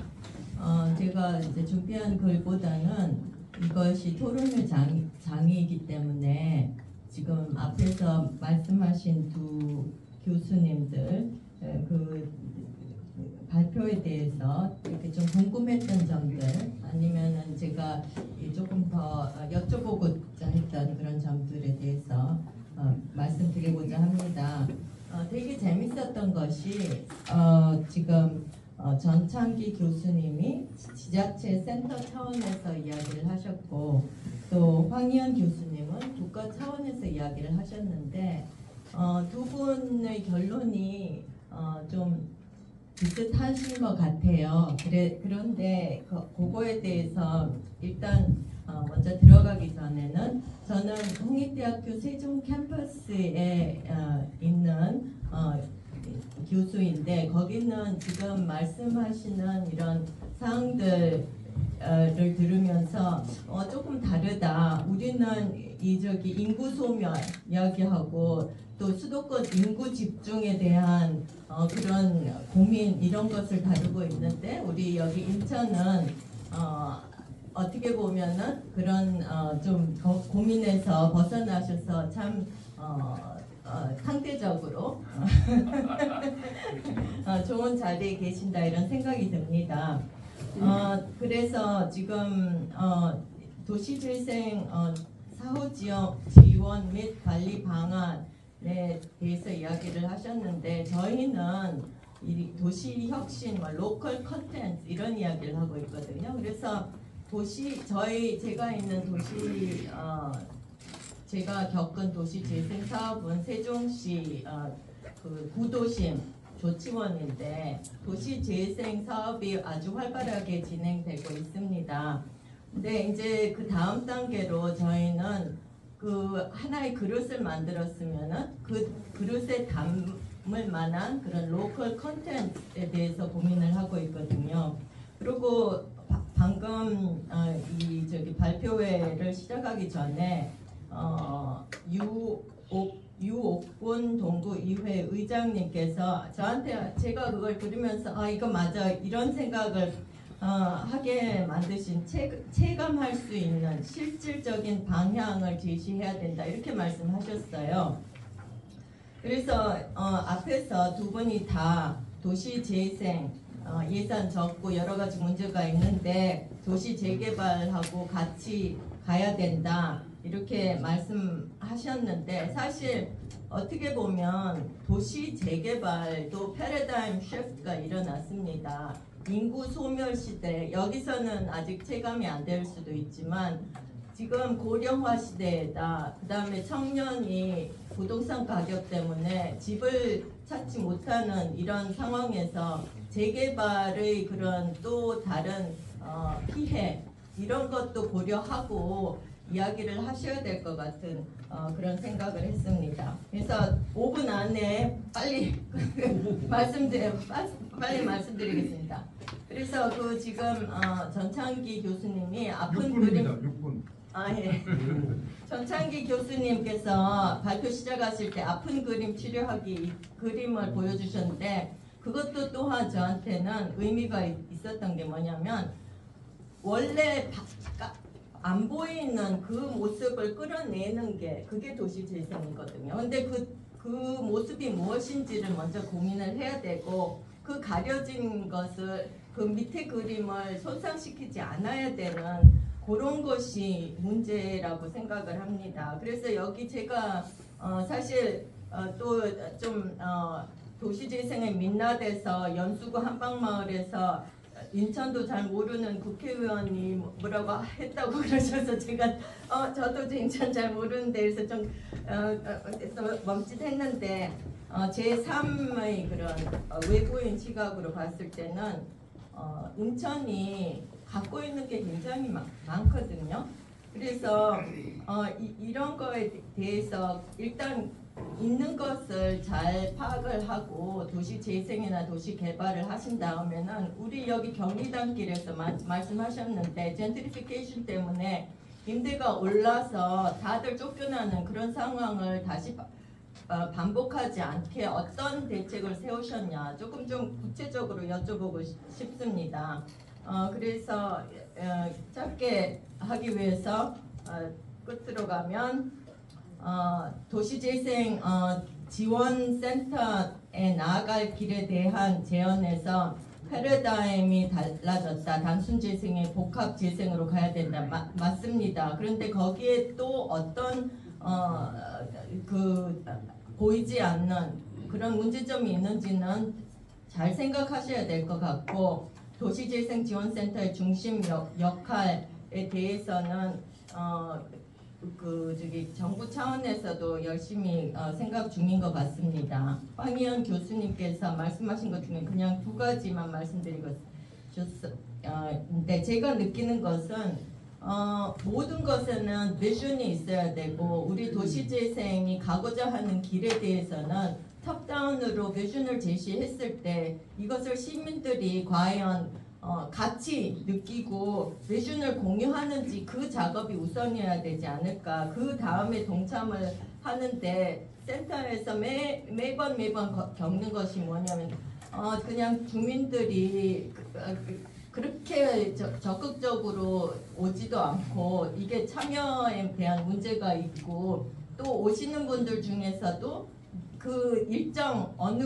제가 이제 준비한 글보다는 이것이 토론회 장이기 때문에 지금 앞에서 말씀하신 두 교수님들 그 발표에 대해서 이렇게 좀 궁금했던 점들 아니면은 제가 조금 더 여쭤보고자 했던 그런 점들에 대해서 말씀드리고자 합니다. 되게 재밌었던 것이 지금 전창기 교수님이 지자체 센터 차원에서 이야기를 하셨고 또 황희연 교수님은 국가 차원에서 이야기를 하셨는데 두 분의 결론이 좀 비슷하신 것 같아요. 그런데 그거에 대해서 일단 먼저 들어가기 전에는 저는 홍익대학교 세종 캠퍼스에 있는 교수인데 거기는 지금 말씀하시는 이런 사항들을 들으면서 조금 다르다. 우리는 인구 소멸 이야기하고 또 수도권 인구 집중에 대한 그런 고민 이런 것을 다루고 있는데 우리 여기 인천은 어떻게 보면은 그런 좀 고민에서 벗어나셔서 참 상대적으로 좋은 자리에 계신다 이런 생각이 듭니다. 그래서 지금 도시재생 사후지역 지원 및 관리 방안에 대해서 이야기를 하셨는데 저희는 이 도시혁신, 로컬 컨텐츠 이런 이야기를 하고 있거든요. 그래서 제가 있는 도시 제가 겪은 도시재생 사업은 세종시 그 구도심 조치원인데 도시재생 사업이 아주 활발하게 진행되고 있습니다. 근데 이제 그 다음 단계로 저희는 그 하나의 그릇을 만들었으면은 그 그릇에 담을 만한 그런 로컬 컨텐츠에 대해서 고민을 하고 있거든요. 그리고 방금 발표회를 시작하기 전에 유옥군 동구의회 의장님께서 저한테 제가 그걸 들으면서 이거 맞아 이런 생각을 하게 만드신 체감할 수 있는 실질적인 방향을 제시해야 된다 이렇게 말씀하셨어요. 그래서 앞에서 두 분이 다 도시재생 예산 적고 여러 가지 문제가 있는데 도시 재개발하고 같이 가야 된다 이렇게 말씀하셨는데 사실 어떻게 보면 도시 재개발도 패러다임 시프트가 일어났습니다. 인구 소멸 시대 여기서는 아직 체감이 안 될 수도 있지만 지금 고령화 시대에다 그 다음에 청년이 부동산 가격 때문에 집을 찾지 못하는 이런 상황에서 재개발의 그런 또 다른 피해 이런 것도 고려하고 이야기를 하셔야 될 것 같은 그런 생각을 했습니다. 그래서 5분 안에 빨리 말씀드리겠습니다. 그래서 그 지금 전창기 교수님이 아픈 6분입니다. 6분. 예. 전창기 교수님께서 발표 시작하실 때 아픈 그림 치료하기 이 그림을 보여주셨는데 그것도 또한 저한테는 의미가 있었던 게 뭐냐면 원래 안 보이는 그 모습을 끌어내는 게 그게 도시재생이거든요. 근데 그 모습이 무엇인지를 먼저 고민을 해야 되고 그 가려진 것을 그 밑에 그림을 손상시키지 않아야 되는 그런 것이 문제라고 생각을 합니다. 그래서 여기 제가 사실 또 좀 도시재생에 민낯에서 연수구 한방마을에서 인천도 잘 모르는 국회의원이 뭐라고 했다고 그러셔서 제가 저도 인천 잘 모르는데 그래서 좀 멈칫했는데 제3의 그런 외부인 시각으로 봤을 때는 인천이 갖고 있는 게 굉장히 많거든요. 그래서 이런 거에 대해서 일단 있는 것을 잘 파악을 하고 도시 재생이나 도시 개발을 하신 다음에는 우리 여기 경리단길에서 말씀하셨는데 젠트리피케이션 때문에 임대가 올라서 다들 쫓겨나는 그런 상황을 다시 반복하지 않게 어떤 대책을 세우셨냐 조금 좀 구체적으로 여쭤보고 싶습니다. 그래서 짧게 하기 위해서 끝으로 가면 도시재생 지원센터에 나아갈 길에 대한 제언에서 패러다임이 달라졌다. 단순 재생의 복합 재생으로 가야 된다. 맞습니다. 그런데 거기에 또 어떤 보이지 않는 그런 문제점이 있는지는 잘 생각하셔야 될 것 같고 도시재생지원센터의 중심 역할에 대해서는 정부 차원에서도 열심히 생각 중인 것 같습니다. 황희연 교수님께서 말씀하신 것 중에 그냥 두 가지만 말씀드리겠습니다. 제가 느끼는 것은 모든 것에는 비전이 있어야 되고 우리 도시재생이 가고자 하는 길에 대해서는 탑다운으로 비전을 제시했을 때 이것을 시민들이 과연 같이 느끼고 비전을 공유하는지 그 작업이 우선이어야 되지 않을까. 그 다음에 동참을 하는데 센터에서 매번 겪는 것이 뭐냐면 그냥 주민들이 그렇게 적극적으로 오지도 않고 이게 참여에 대한 문제가 있고 또 오시는 분들 중에서도 그 일정 어느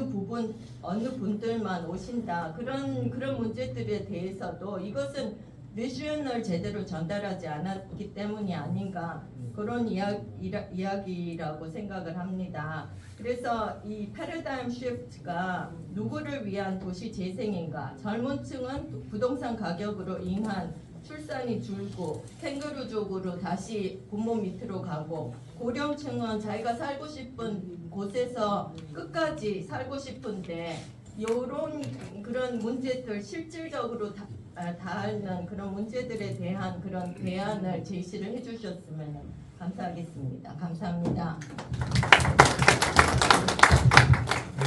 분들만 오신다 그런 문제들에 대해서도 이것은 비전을 제대로 전달하지 않았기 때문이 아닌가 그런 이야기라고 생각을 합니다. 그래서 이 패러다임 쉬프트가 누구를 위한 도시 재생인가? 젊은 층은 부동산 가격으로 인한 출산이 줄고 캥거루족으로 다시 부모 밑으로 가고 고령층은 자기가 살고 싶은 곳에서 끝까지 살고 싶은데 이런 그런 문제들 실질적으로 닿는 그런 문제들에 대한 그런 대안을 제시를 해주셨으면 감사하겠습니다. 감사합니다. 네,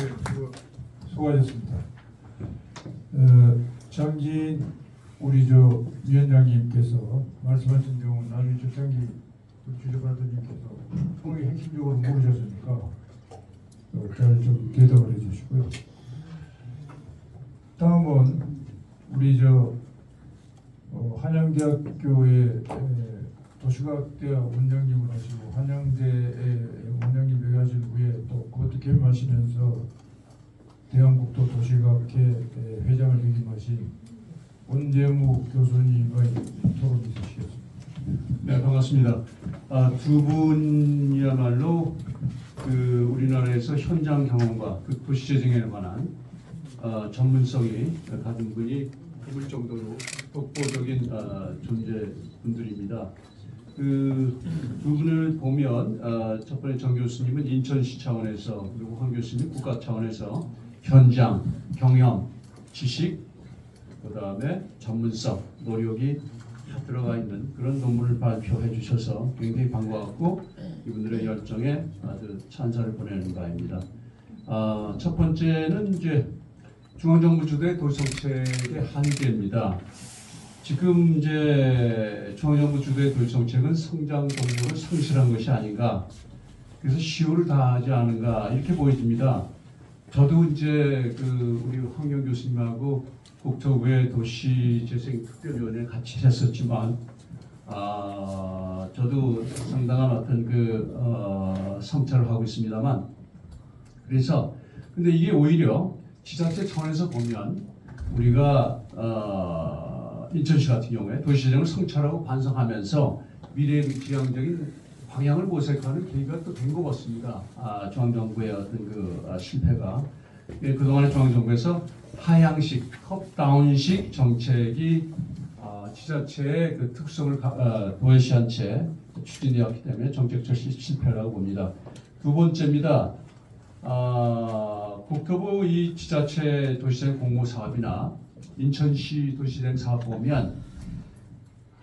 수고하셨습니다. 장진 우리 위원장님께서 말씀하신 경우 나중에 조창기 주재발전님께서 거기 핵심적으로 모르셨으니까 잘 좀 대답을 해주시고요. 다음은 우리 한양대학교의 도시과학대학 원장님을 하시고 한양대의 원장님 되하신 후에 또 그것도 겸임하시면서 대한국도 도시과학회 회장을 역임하신 원재무 교수님의 토론이 있으시겠습니다. 네, 반갑습니다. 두 분이야말로 우리나라에서 현장 경험과 도시재생에 관한 전문성이 가진 분이 드물 정도로 독보적인 존재분들입니다. 두 분을 보면 첫 번째 정 교수님은 인천시 차원에서 그리고 황 교수님 국가 차원에서 현장, 경험, 지식, 그 다음에 전문성, 노력이 다 들어가 있는 그런 논문을 발표해 주셔서 굉장히 반가웠고 이분들의 열정에 아주 찬사를 보내는 바입니다. 첫 번째는 이제 중앙정부 주도의 도시정책의 한계입니다. 지금 이제 중앙정부 주도의 도시정책은 성장 동력을 상실한 것이 아닌가, 그래서 시효를 다하지 않은가 이렇게 보여집니다. 저도 이제 우리 황경 교수님하고 국토부의 도시재생특별위원회 같이 했었지만 저도 상당한 어떤 성찰을 하고 있습니다만, 그래서 근데 이게 오히려 지자체 차원에서 보면 우리가 인천시 같은 경우에 도시재생을 성찰하고 반성하면서 미래지향적인 방향을 모색하는 계기가 또 된 것 같습니다. 중앙정부의 어떤 실패가 그동안의 중앙정부에서 하향식, 톱다운식 정책이 지자체의 특성을 도외시한 채 추진되었기 때문에 정책적 실패라고 봅니다. 두 번째입니다. 국토부 이 지자체 도시재생 공모 사업이나 인천시 도시재생 사업 보면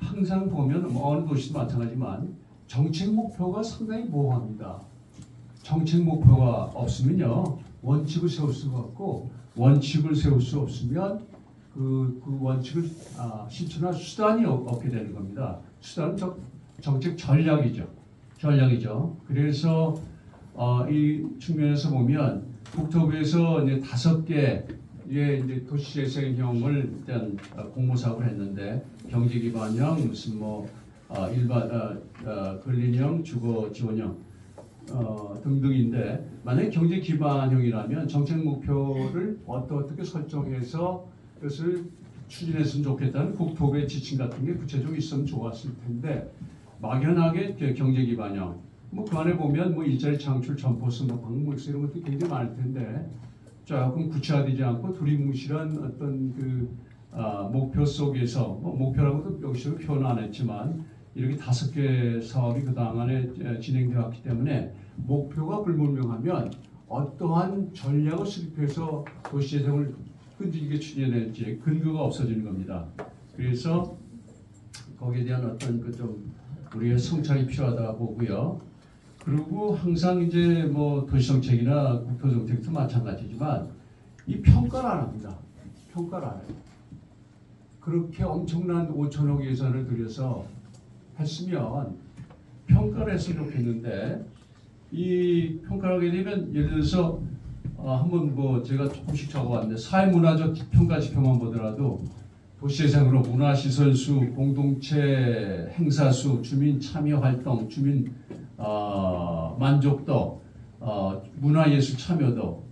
항상 보면 어느 도시도 마찬가지지만 정책 목표가 상당히 모호합니다. 정책 목표가 없으면요 원칙을 세울 수가 없고, 원칙을 세울 수 없으면 그 원칙을 실천할 수단이 없게 되는 겁니다. 수단은 정책 전략이죠. 그래서 이 측면에서 보면 국토부에서 이제 5개의 이제 도시재생형을 일단 공모 사업을 했는데 경제기반형, 무슨 일반 근린형, 주거 지원형 등등인데, 만약에 경제기반형이라면 정책 목표를 어떻게 설정해서 그것을 추진했으면 좋겠다는 국토부의 지침 같은 게 구체적으로 있으면 좋았을 텐데, 막연하게 경제기반형, 그 안에 보면 일자리 창출, 점포수, 방목수 이런 것도 굉장히 많을 텐데 조금 구체화되지 않고 두리뭉실한 어떤 목표 속에서 목표라고도 여기서 표현 안 했지만 이렇게 5개 사업이 그동안 안에 진행되어 왔기 때문에 목표가 불분명하면 어떠한 전략을 수립해서 도시재생을 끈질기게 추진해낼지 근거가 없어지는 겁니다. 그래서 거기에 대한 어떤 그 좀 우리의 성찰이 필요하다고 보고요. 그리고 항상 이제 뭐 도시정책이나 국토정책도 마찬가지지만 이 평가를 안 합니다. 평가를 안 해요. 그렇게 엄청난 5천억 예산을 들여서 했으면 평가를 했으면 좋겠는데 이 평가를 하게 되면 예를 들어서 한번 뭐 제가 조금씩 적어봤는데 사회문화적 평가 지표만 보더라도 도시재생으로 문화시설수, 공동체 행사수, 주민 참여활동, 주민 만족도, 문화예술 참여도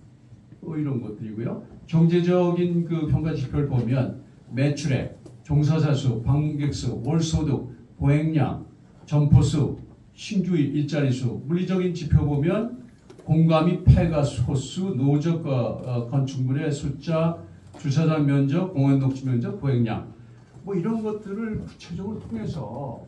이런 것들이고요. 경제적인 그 평가 지표를 보면 매출액, 종사자 수, 방문객 수, 월소득, 보행량, 점포수, 신규 일자리 수, 물리적인 지표 보면 공가 및 폐가 호수, 노적 건축물의 숫자, 주차장 면적, 공원 녹지 면적, 보행량 뭐 이런 것들을 구체적으로 통해서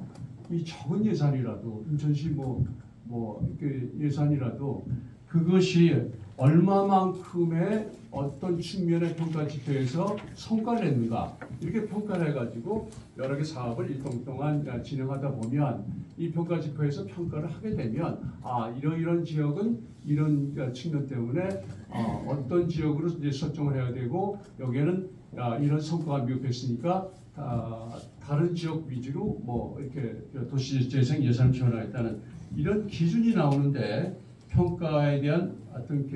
이 적은 예산이라도 인천시 뭐 이렇게 예산이라도 그것이 얼마만큼의 어떤 측면의 평가 지표에서 성과를 냈는가 이렇게 평가를 해가지고 여러 개 사업을 일동 동안 진행하다 보면 이 평가 지표에서 평가를 하게 되면 이런 지역은 이런 측면 때문에 어떤 지역으로 이제 설정을 해야 되고 여기에는 이런 성과가 미흡했으니까 다른 지역 위주로 뭐 이렇게 도시재생 예산을 지원하겠다는 이런 기준이 나오는데 평가에 대한 어떤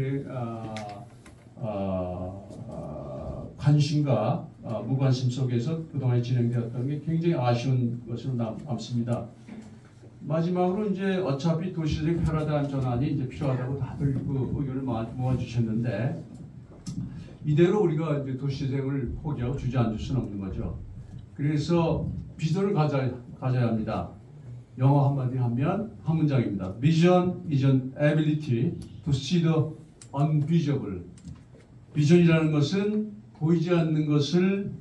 관심과 무관심 속에서 그동안 진행되었던 게 굉장히 아쉬운 것으로 남습니다. 마지막으로 이제 어차피 도시재생 패러다임 전환이 이제 필요하다고 다들 그 의견을 모아주셨는데 이대로 우리가 이제 도시재생을 포기하고 주저앉을 수는 없는 거죠. 그래서 비전을 가져야 합니다. 영어 한마디 하면 한 문장입니다. Vision is an ability to see the unvisible. 비전이라는 것은 보이지 않는 것을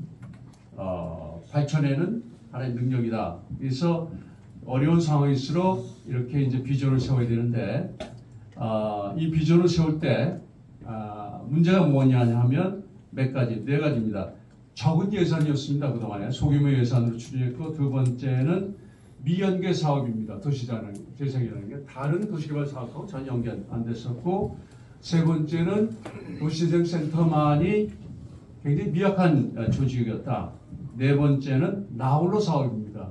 밝혀내는 하나의 능력이다. 그래서 어려운 상황일수록 이렇게 이제 비전을 세워야 되는데 이 비전을 세울 때 문제가 뭐냐 하면 네 가지입니다. 적은 예산이었습니다. 그동안에 소규모 예산으로 추진했고 두 번째는 미연계 사업입니다. 도시재생이라는 게 다른 도시개발 사업하고 전혀 연계 안 됐었고 세 번째는 도시재생 센터만이 굉장히 미약한 조직이었다. 네 번째는 나홀로 사업입니다.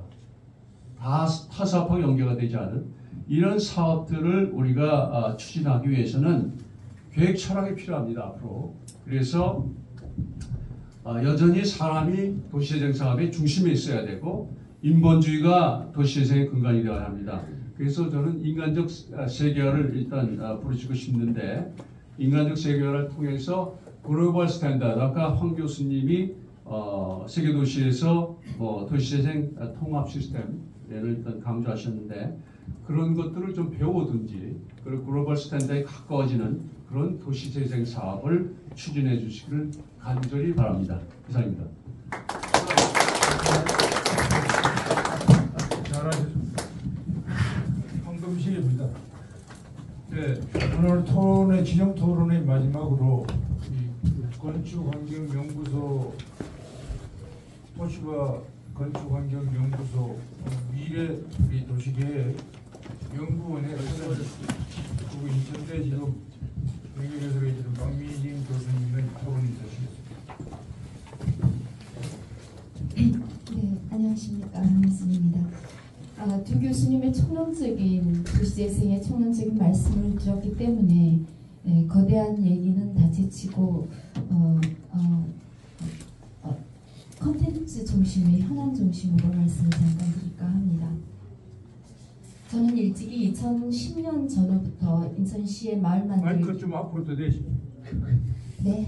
다 사업하고 연계가 되지 않은 이런 사업들을 우리가 추진하기 위해서는 계획 철학이 필요합니다. 앞으로. 그래서 여전히 사람이 도시재생 사업의 중심에 있어야 되고 인본주의가 도시재생의 근간이 되어야 합니다. 그래서 저는 인간적 세계화를 일단 부르시고 싶는데 인간적 세계화를 통해서 글로벌 스탠다드 아까 황 교수님이 세계도시에서 도시재생 통합 시스템을 일단 강조하셨는데 그런 것들을 좀 배우든지 그리고 글로벌 스탠다드에 가까워지는 그런 도시재생 사업을 추진해 주시기를 간절히 바랍니다. 이상입니다. 잘하셨습니다. 황금식입니다. 네, 오늘 토론의 지정 토론의 마지막으로 이 건축환경연구소 토시바 건축환경연구소 미래 우리 도시계획 연구원의 그리고 인천대 지금 경영에서 계시는 박미진 교수님의 토론이 있으시겠습니다. 네, 안녕하십니까. 박미진입니다. 두 교수님의 총론적인 도시재생의 총론적인 말씀을 들었기 때문에 거대한 얘기는 다 제치고 컨텐츠 중심의 현안 중심으로 말씀을 잠깐 드릴까 합니다. 저는 일찍이 2010년 전후부터 인천시의 마을 만들기 마이크 좀 앞으로 더 대시. 네.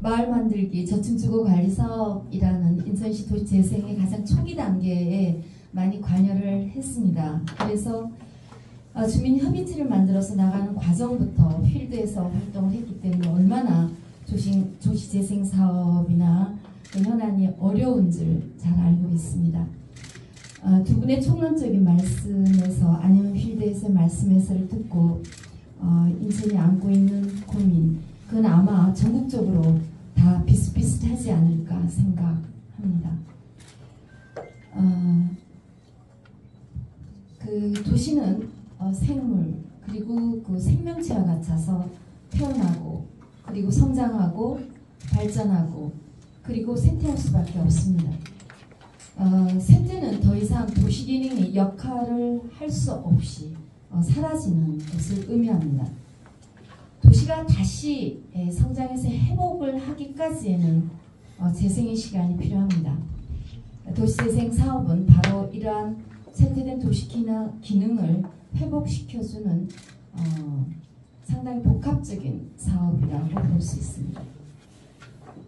마을 만들기 저층주거 관리 사업이라는 인천시 도시재생의 가장 초기 단계에 많이 관여를 했습니다. 그래서 주민협의체를 만들어서 나가는 과정부터 필드에서 활동을 했기 때문에 얼마나 도시재생 사업이나 현안이 어려운 줄 잘 알고 있습니다. 두 분의 총론적인 말씀에서 아니면 필드에서의 말씀에서를 듣고 인천이 안고 있는 고민, 그건 아마 전국적으로 다 비슷비슷하지 않을까 생각합니다. 그 도시는 생물 그리고 그 생명체와 같아서 태어나고 그리고 성장하고 발전하고 그리고 쇠퇴할 수밖에 없습니다. 쇠퇴는 더 이상 도시 기능의 역할을 할 수 없이 사라지는 것을 의미합니다. 도시가 다시 성장해서 회복을 하기까지에는 재생의 시간이 필요합니다. 도시재생 사업은 바로 이러한 쇠퇴된 도시 기능을 회복시켜주는 상당히 복합적인 사업이라고 볼 수 있습니다.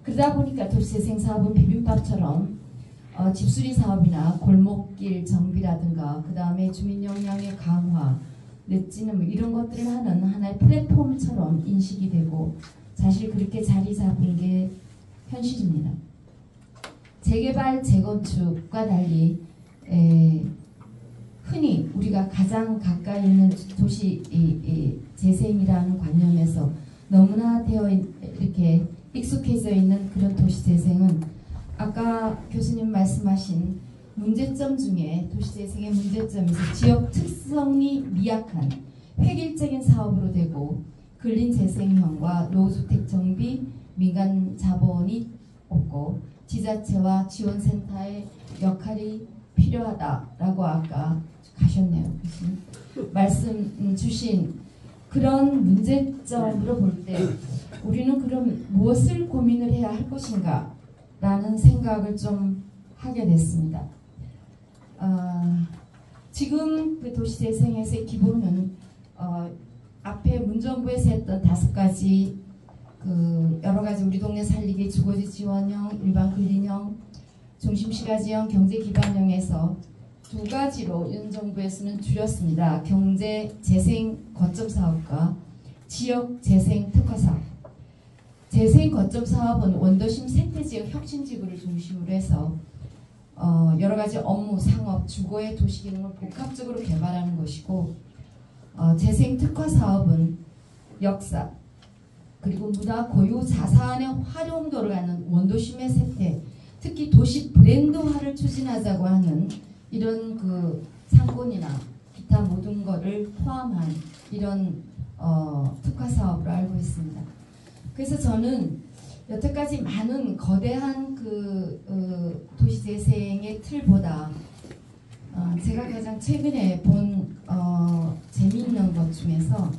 그러다 보니까 도시재생 사업은 비빔밥처럼 집수리 사업이나 골목길 정비라든가 그 다음에 주민 역량의 강화 내지는 뭐 이런 것들을 하는 하나의 플랫폼처럼 인식이 되고 사실 그렇게 자리 잡은 게 현실입니다. 재개발, 재건축과 달리 흔히 우리가 가장 가까이 있는 도시 재생이라는 관념에서 너무나 이렇게 익숙해져 있는 그런 도시 재생은 아까 교수님 말씀하신 문제점 중에 도시재생의 문제점에서 지역 특성이 미약한 획일적인 사업으로 되고 근린재생형과 노후주택 정비, 민간 자본이 없고 지자체와 지원센터의 역할이 필요하다라고 아까 가셨네요. 교수님. 말씀 주신 그런 문제점으로 볼 때 우리는 그럼 무엇을 고민을 해야 할 것인가 라는 생각을 좀 하게 됐습니다. 지금 그 도시재생에서의 기본은 앞에 문정부에서 했던 5가지 그 여러 가지 우리 동네 살리기 주거지 지원형, 일반 근린형, 중심시가지형, 경제기반형에서 2가지로 윤 정부에서는 줄였습니다. 경제재생 거점 사업과 지역재생 특화사업. 재생 거점 사업은 원도심 생태지역 혁신지구를 중심으로 해서 여러 가지 업무, 상업, 주거의 도시기능을 복합적으로 개발하는 것이고 재생 특화 사업은 역사 그리고 문화, 고유, 자산의 활용도를 하는 원도심의 세태, 특히 도시 브랜드화를 추진하자고 하는 이런 그 상권이나 기타 모든 것을 포함한 이런 특화 사업으로 알고 있습니다. 그래서 저는 여태까지 많은 거대한 그 도시재생의 틀보다 제가 가장 최근에 본 재미있는 것 중에서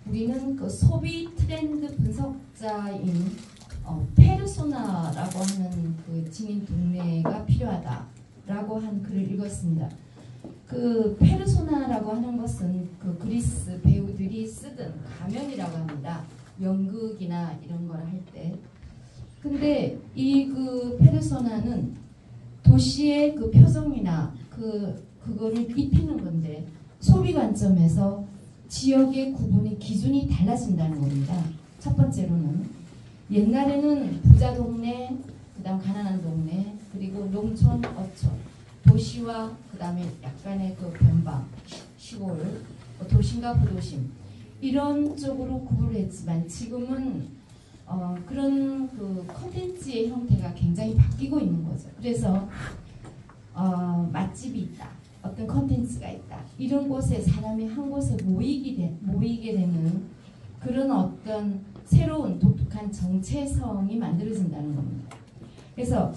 우리는 그 소비 트렌드 분석자인 페르소나라고 하는 그 지닌 동네가 필요하다라고 한 글을 읽었습니다. 그 페르소나라고 하는 것은 그 그리스 배우들이 쓰던 가면이라고 합니다. 연극이나 이런 걸 할 때. 근데 이 그 페르소나는 도시의 그 표정이나 그거를 입히는 건데 소비 관점에서 지역의 구분의 기준이 달라진다는 겁니다. 첫 번째로는 옛날에는 부자 동네, 그다음 가난한 동네, 그리고 농촌, 어촌, 도시와 그다음에 약간의 그 변방, 시골, 도심과 부도심 이런 쪽으로 구분을 했지만 지금은 그런 그 콘텐츠의 형태가 굉장히 바뀌고 있는 거죠. 그래서 맛집이 있다, 어떤 콘텐츠가 있다, 이런 곳에 사람이 한 곳에 모이게 되는 그런 어떤 새로운 독특한 정체성이 만들어진다는 겁니다. 그래서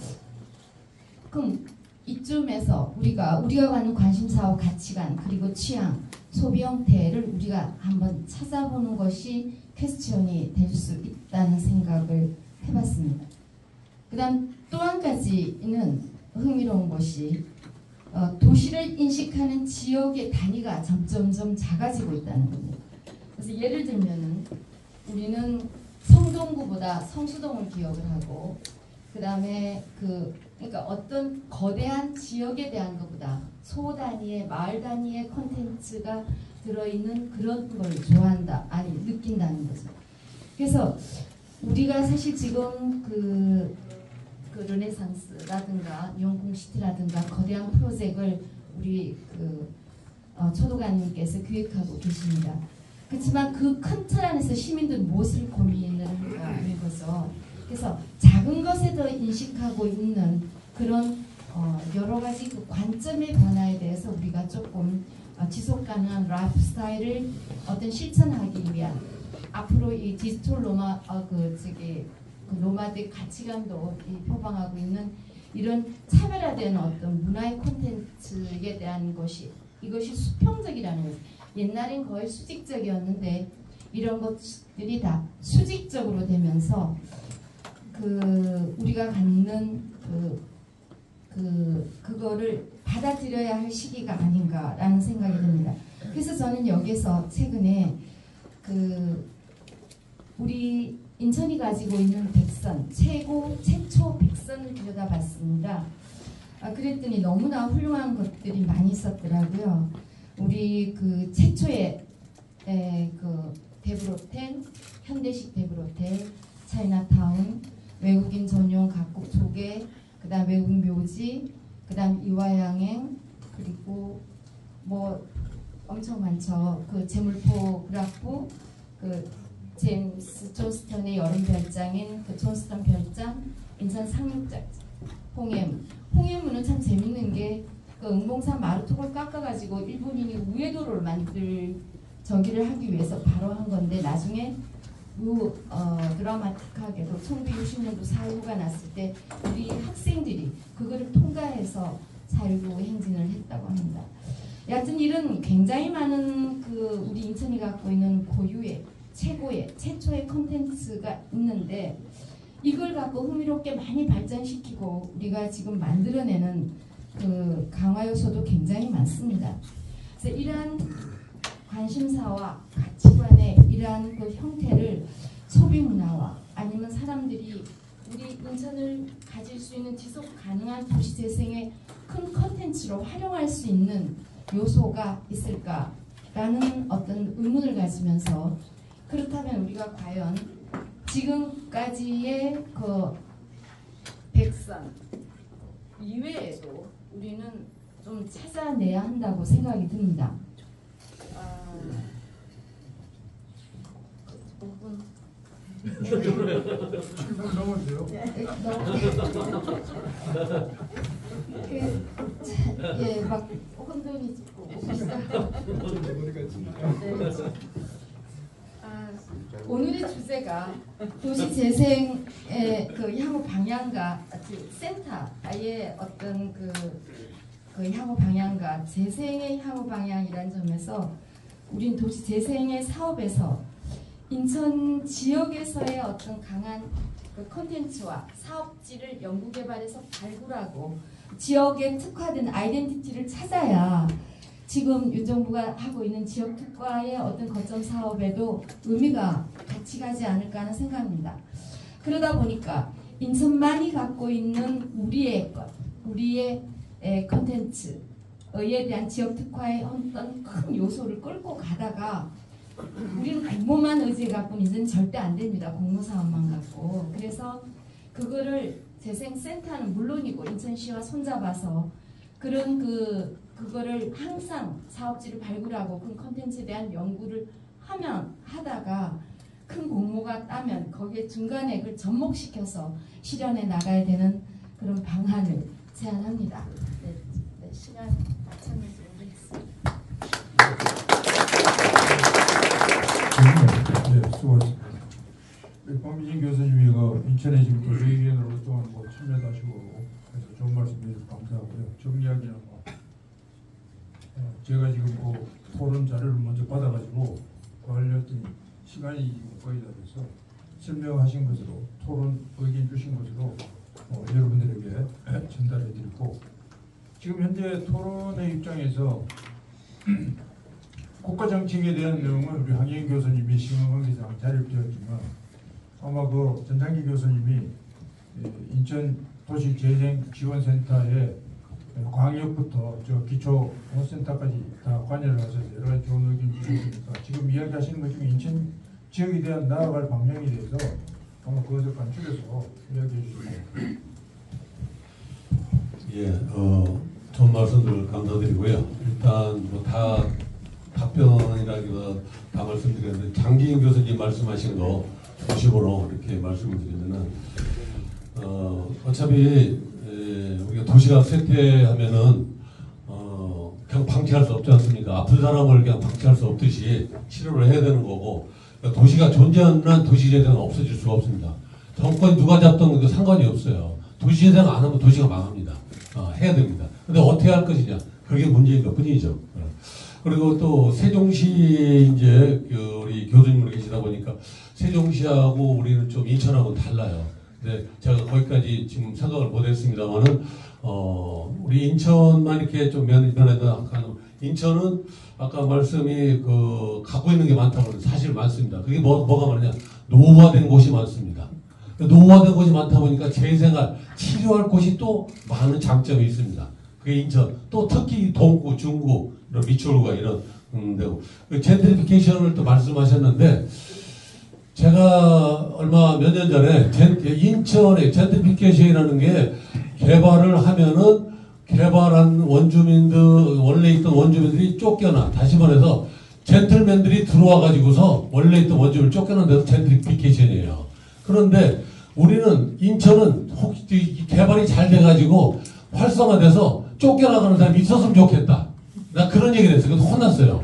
그럼 이쯤에서 우리가 갖는 관심사와 가치관 그리고 취향, 소비 형태를 우리가 한번 찾아보는 것이 퀘스천이 될 수 있다는 생각을 해봤습니다. 그 다음 또 한 가지는 흥미로운 것이 도시를 인식하는 지역의 단위가 점점점 작아지고 있다는 겁니다. 그래서 예를 들면은 우리는 성동구보다 성수동을 기억을 하고 그다음에 그러니까 어떤 거대한 지역에 대한 것보다 소 단위의 마을 단위의 콘텐츠가 들어있는 그런 걸 좋아한다, 아니 느낀다는 거죠. 그래서 우리가 사실 지금 그 르네상스라든가 용궁시티라든가 거대한 프로젝트를 우리 초도관님께서 기획하고 계십니다. 그렇지만 그 큰 틀 안에서 시민들은 무엇을 고민을 할까 하는 거죠. 그래서 작은 것에 더 인식하고 있는 그런 여러 가지 그 관점의 변화에 대해서 우리가 조금 지속 가능한 라이프 스타일을 어떤 실천하기 위한 앞으로 이 디지털 노마드 가치관도 표방하고 있는 이런 차별화된 어떤 문화의 콘텐츠에 대한 이것이 수평적이라는 거죠. 옛날엔 거의 수직적이었는데 이런 것들이 다 수직적으로 되면서 우리가 갖는 그거를 받아들여야 할 시기가 아닌가라는 생각이 듭니다. 그래서 저는 여기서 최근에 우리 인천이 가지고 있는 백선, 최초 백선을 들여다봤습니다. 그랬더니 너무나 훌륭한 것들이 많이 있었더라고요. 우리 최초의 데브로텔, 현대식 데브로텔, 차이나타운, 외국인 전용 각국 조개, 그다음 외국 묘지, 그다음 이화양행, 그리고 뭐 엄청 많죠. 제물포 그라프, 제임스 존스턴의 여름 별장인 존스턴 별장, 인천 상륙장, 홍해문은 참 재밌는 게 응봉산 마루톡을 깎아가지고 일본인이 우회도로를 저기를 하기 위해서 바로 한 건데 나중에 드라마틱하게도 1960년도 4.19가 났을 때 우리 학생들이 그거를 통과해서 4.19 행진을 했다고 합니다. 여하튼 이런 굉장히 많은 우리 인천이 갖고 있는 고유의 최초의 콘텐츠가 있는데 이걸 갖고 흥미롭게 많이 발전시키고 우리가 지금 만들어내는 강화 요소도 굉장히 많습니다. 그래서 이러한 관심사와 가치관의 이러한 형태를 소비 문화와 아니면 사람들이 우리 인천을 가질 수 있는 지속 가능한 도시 재생의 큰 콘텐츠로 활용할 수 있는 요소가 있을까라는 어떤 의문을 가지면서 그렇다면 우리가 과연 지금까지의 백선 이외에도 우리는 좀 찾아내야 한다고 생각이 듭니다. 5분 7분 넘었어요. 막 혼돈이 짓고 오늘의 주제가 도시 재생의 향후 방향과 센터의 어떤 향후 방향과 재생의 향후 방향이라는 점에서 우린 도시 재생의 사업에서 인천 지역에서의 어떤 강한 콘텐츠와 사업지를 연구개발해서 발굴하고 지역에 특화된 아이덴티티를 찾아야 지금 윤정부가 하고 있는 지역 특화의 어떤 거점 사업에도 의미가 같이 가지 않을까 하는 생각입니다. 그러다 보니까 인천만이 갖고 있는 우리의 콘텐츠에 대한 지역 특화의 어떤 큰 요소를 끌고 가다가 우리는 공모만 의지해 갖고는 이제는 절대 안 됩니다. 공모사업만 갖고. 그래서 그거를 재생센터는 물론이고 인천시와 손잡아서 그런 그거를 항상 사업지를 발굴하고 그 콘텐츠에 대한 연구를 하다가 큰 공모가 따면 거기에 중간액을 접목시켜서 실현해 나가야 되는 그런 방안을 제안합니다. 네, 시간 마쳤는지 모르겠습니다. 네, 수고하셨습니다. 박미진 교수님이 인천에 지금 도시위원으로 그동안 참여도 하시고 해서 좋은 말씀 해주셔서 감사하고요. 정리하기는 제가 지금 토론 자료를 먼저 받아가지고 하려더니 시간이 거의 다 돼서 설명하신 것으로 토론 의견 주신 것으로 여러분들에게 전달해드리고 지금 현재 토론의 입장에서 국가 정책에 대한 내용은 우리 황희영 교수님이 시간 관계상 자료를 드렸지만 아마 전창기 교수님이 인천 도시재생지원센터에 광역부터 저 기초센터까지 다 관여를 하셔서 여러 가지 좋은 의견 주셨으니까 지금 이야기하시는 것 중에 인천 지역에 대한 나아갈 방향에 대해서 한번 그것을 간추려서 이야기해 주시죠. 예, 좋은 말씀들 감사드리고요. 일단 뭐 다 답변이라기보다 다 말씀드렸는데 장기인 교수님 말씀하신 거 중심으로 이렇게 말씀을 드리면은 어차피 우리가 도시락 쇠퇴하면은 그냥 방치할 수 없지 않습니까? 아픈 사람을 그냥 방치할 수 없듯이 치료를 해야 되는 거고 그러니까 도시가 존재하는 한 도시재생은 없어질 수가 없습니다. 정권 누가 잡던 것도 상관이 없어요. 도시재생 안 하면 도시가 망합니다. 해야 됩니다. 근데 어떻게 할 것이냐 그게 문제인 것 뿐이죠. 그리고 또 세종시 이제 우리 교수님으로 계시다 보니까 세종시하고 우리는 좀 인천하고 달라요. 근데 제가 거기까지 지금 생각을 못했습니다만은 우리 인천만 이렇게 좀 면에다 인천은 아까 말씀이 갖고 있는 게 많다고 사실 많습니다. 그게 뭐가 많으냐 노후화된 곳이 많습니다. 노후화된 곳이 많다 보니까 재생활 치료할 곳이 또 많은 장점이 있습니다. 그게 인천 또 특히 동구 중구 이런 미추홀구가 이런 데고 젠트리피케이션을 또 말씀하셨는데 제가 얼마 몇 년 전에 인천에 젠트리피케이션이라는 게 개발을 하면은 개발한 원주민들 원래 있던 원주민들이 쫓겨나 다시 말해서 젠틀맨들이 들어와 가지고서 원래 있던 원주민을 쫓겨난 데서 젠트리피케이션이에요. 그런데 우리는 인천은 혹시 개발이 잘 돼가지고 활성화돼서 쫓겨나가는 사람이 있었으면 좋겠다. 나 그런 얘기를 했어요. 그래서 혼났어요.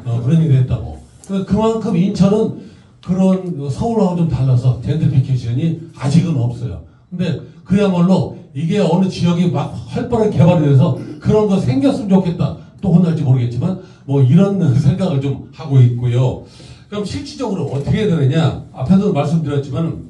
그런 얘기를 했다고. 그만큼 인천은 그런 서울하고 좀 달라서 젠트리피케이션이 아직은 없어요. 근데 그야말로 이게 어느 지역이 막 활발하게 개발이 돼서 그런 거 생겼으면 좋겠다. 또 혼날지 모르겠지만 뭐 이런 생각을 좀 하고 있고요. 그럼 실질적으로 어떻게 해야 되느냐. 앞에서도 말씀드렸지만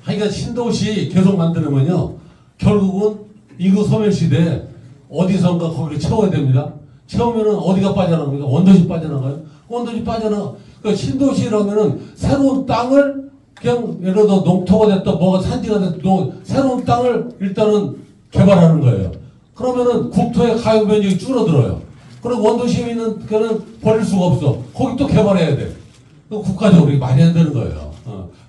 하여간 신도시 계속 만들면요. 결국은 이거 소멸시대에 어디선가 거기를 채워야 됩니다. 채우면은 어디가 빠져나갑니까? 원도시 빠져나가요. 원도시 빠져나가. 그러니까 신도시라면은 새로운 땅을 그냥 예를 들어 농토가 됐다 뭐가 산지가 됐다 새로운 땅을 일단은 개발하는 거예요. 그러면은 국토의 가용 면적이 줄어들어요. 그리고 원도시에 있는 그는 버릴 수가 없어. 거기 또 개발해야 돼. 국가적으로 많이 안 되는 거예요.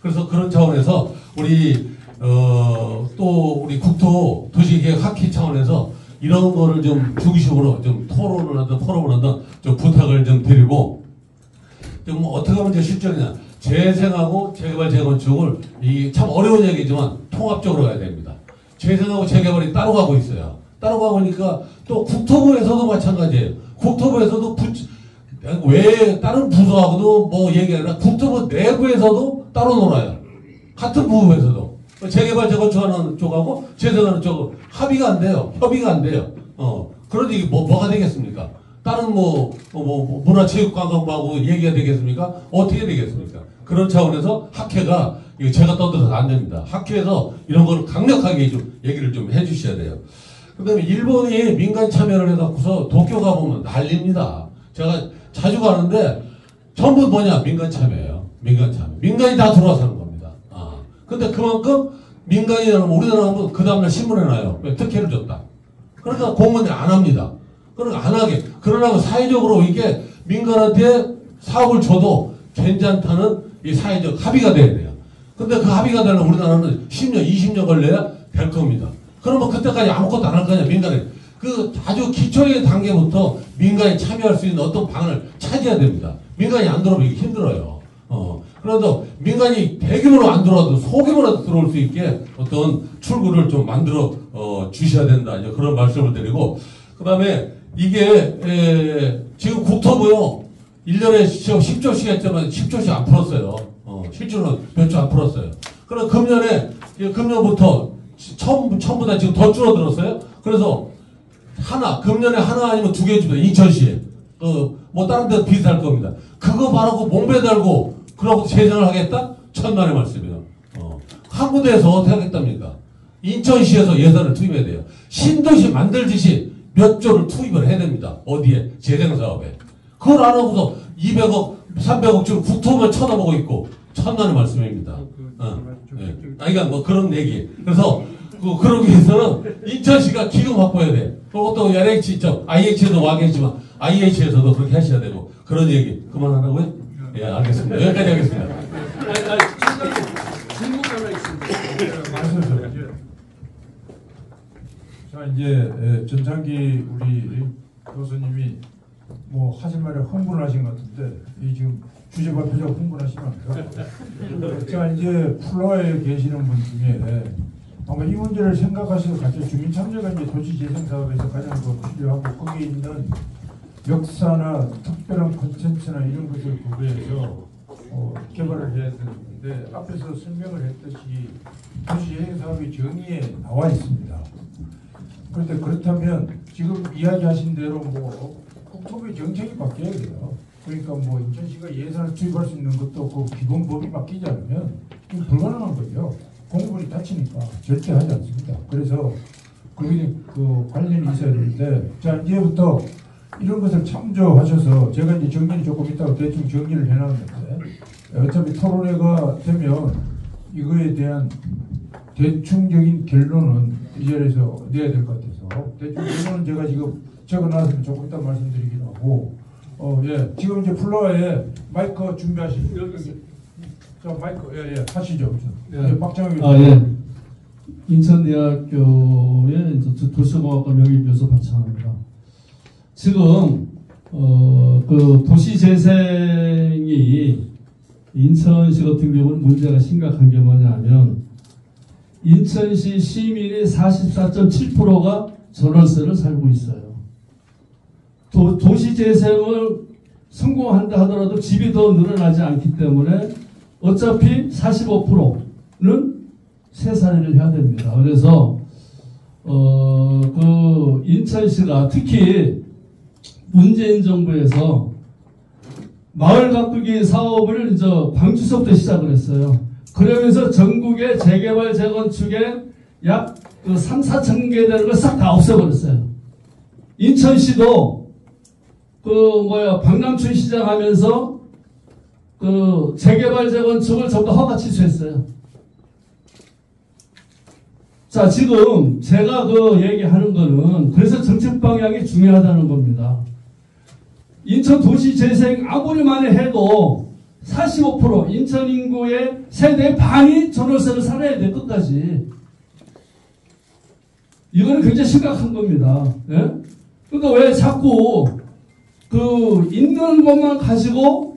그래서 그런 차원에서 우리 또 우리 국토 도시계획 학회 차원에서 이런 거를 좀 중심으로 좀 토론을 하든 포럼을 하든 좀 부탁을 좀 드리고 좀 어떻게 하면 이제 실전이냐 재생하고 재개발 재건축을 이 참 어려운 얘기지만 통합적으로 가야 됩니다. 재생하고 재개발이 따로 가고 있어요. 따로 가고 보니까 또 국토부에서도 마찬가지예요. 국토부에서도 왜 다른 부서하고도 뭐 얘기하나 국토부 내부에서도 따로 놀아요. 같은 부부에서도 재개발 재건축하는 쪽하고 재생하는 쪽하고 합의가 안 돼요. 협의가 안 돼요. 그런데 이게 뭐가 되겠습니까? 다른 문화체육관광부하고 얘기가 되겠습니까? 어떻게 되겠습니까? 그런 차원에서 학회가 이거 제가 떠들어서 안 됩니다. 학회에서 이런 걸 강력하게 좀 얘기를 좀 해주셔야 돼요. 그다음에 일본이 민간 참여를 해갖고서 도쿄 가보면 난립니다. 제가 자주 가는데 전부 뭐냐 민간 참여예요. 민간 참여. 민간이 다 들어와서 하는 겁니다. 근데 그만큼 민간이라면 우리나라 하면 그 다음날 신문에 나요. 특혜를 줬다. 그러니까 공무원이 안 합니다. 그러니까 안 하게. 그러나 사회적으로 이게 민간한테 사업을 줘도 괜찮다는 이 사회적 합의가 돼야 돼요. 근데 그 합의가 되려면 우리나라는 10년, 20년 걸려야 될 겁니다. 그러면 그때까지 아무것도 안 할 거냐, 민간에. 그 아주 기초의 단계부터 민간이 참여할 수 있는 어떤 방안을 찾아야 됩니다. 민간이 안 들어오면 이게 힘들어요. 그래도 민간이 대규모로 안 들어와도 소규모로 들어올 수 있게 어떤 출구를 좀 만들어 주셔야 된다. 이제 그런 말씀을 드리고, 그 다음에 이게 지금 국토부요 1년에 10조씩 했지만 10조씩 안 풀었어요. 실제로는 몇 조 안 풀었어요. 그럼 금년부터 처음보다 지금 더 줄어들었어요. 그래서 금년에 하나 아니면 2개 줍니다. 인천시에. 뭐 다른 데도 비슷할 겁니다. 그거 바라고 몸배 달고 그러고 재생을 하겠다? 천만의 말씀이에요. 한 군데에서 어떻게 하겠답니까? 인천시에서 예산을 투입해야 돼요. 신도시 만들듯이 몇 조를 투입을 해야 됩니다. 어디에? 재생사업에. 그걸 안 하고서 200억, 300억 지금 국토부만 쳐다보고 있고 천만의 말씀입니다. 네. 그러니까 뭐 그런 얘기. 그래서 그러기 위해서는 인천시가 기금 확보해야 돼. 그것도 LH, IH에도 와 계시지만 IH에서도 그렇게 하셔야 되고 그런 얘기 그만하라고요? 예, 알겠습니다. 여기까지 하겠습니다. 질문 하나 있습니다. 자, 이제 전창기 우리 교수님이 뭐 하실 말에 흥분을 하신 것 같은데 이 지금 주제 발표자가 흥분하시면 안 돼요. 자, 이제 플로어에 계시는 분 중에 아마 이 문제를 생각하시고 같이 주민 참여가 이제 도시 재생 사업에서 가장 필요하고 거기에 있는 역사나 특별한 콘텐츠나 이런 것을 구비해서 개발을 해야 되는데 앞에서 설명을 했듯이 도시 재생 사업이 정의에 나와 있습니다. 그런데 그렇다면 지금 이야기하신 대로 뭐 국토부의 정책이 바뀌어야 돼요. 그러니까 뭐 인천시가 예산을 투입할 수 있는 것도 없고 기본법이 바뀌지 않으면 이건 불가능한 거죠. 공무원이 다치니까 절대 하지 않습니다. 그래서 그 관련이 있어야 되는데 자 이제부터 이런 것을 참조하셔서 제가 이제 정리를 조금 있다가 대충 정리를 해놨는데 어차피 토론회가 되면 이거에 대한 대충적인 결론은 이 자리에서 내야 될 것 같아서 대충 결론은 제가 지금 적어놨으면 조금 이따 말씀드리기로 하고 예 지금 이제 플로어에 마이크 준비하시죠. 여기 자 마이크 예 하시죠. 예. 박정희 예. 인천대학교의 도시공학과 명예교수 박창호입니다. 지금 그 도시재생이 인천시 같은 경우는 문제가 심각한 게 뭐냐면 인천시 시민의 44.7%가 전월세를 살고 있어요. 도시재생을 성공한다 하더라도 집이 더 늘어나지 않기 때문에 어차피 45%는 세살이를 해야 됩니다. 그래서 그 인천시가 특히 문재인 정부에서 마을 가꾸기 사업을 광주서부터 시작을 했어요. 그러면서 전국의 재개발 재건축에 약 3, 4천 개 되는 걸 싹 다 없애버렸어요. 인천시도 박남춘 시장 하면서 그 재개발 재건축을 전부 허가 취소했어요. 자, 지금 제가 얘기하는 거는 그래서 정책 방향이 중요하다는 겁니다. 인천 도시 재생 아무리 많이 해도 45% 인천 인구의 세대의 반이 전월세를 살아야 돼 끝까지. 이거는 굉장히 심각한 겁니다. 예? 그러니까 왜 자꾸 있는 것만 가지고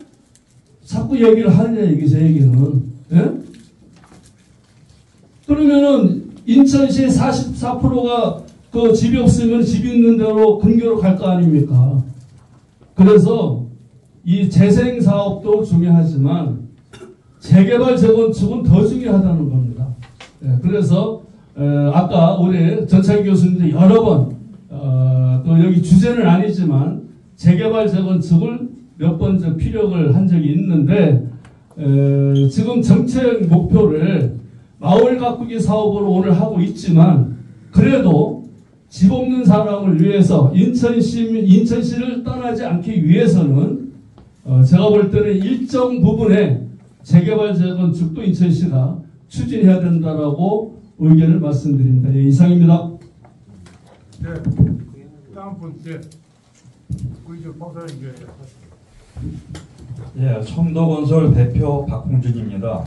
자꾸 얘기를 하느냐 이게 얘기는. 예? 그러면은 인천시의 44%가 그 집이 없으면 집이 있는 대로 근교로 갈 거 아닙니까? 그래서 이 재생 사업도 중요하지만 재개발 재건축은 더 중요하다는 겁니다. 예, 그래서 아까 우리 전창기 교수님도 여러 번 여기 주제는 아니지만 재개발 재건축을 몇 번 피력을 한 적이 있는데 지금 정책 목표를 마을 가꾸기 사업으로 오늘 하고 있지만 그래도 집 없는 사람을 위해서 인천시를 떠나지 않기 위해서는 제가 볼 때는 일정 부분의 재개발 재건축도 인천시가 추진해야 된다라고 의견을 말씀드립니다. 예, 이상입니다. 네, 다음 분, 네, 우리 박사님 예, 청도건설 대표 박홍준입니다.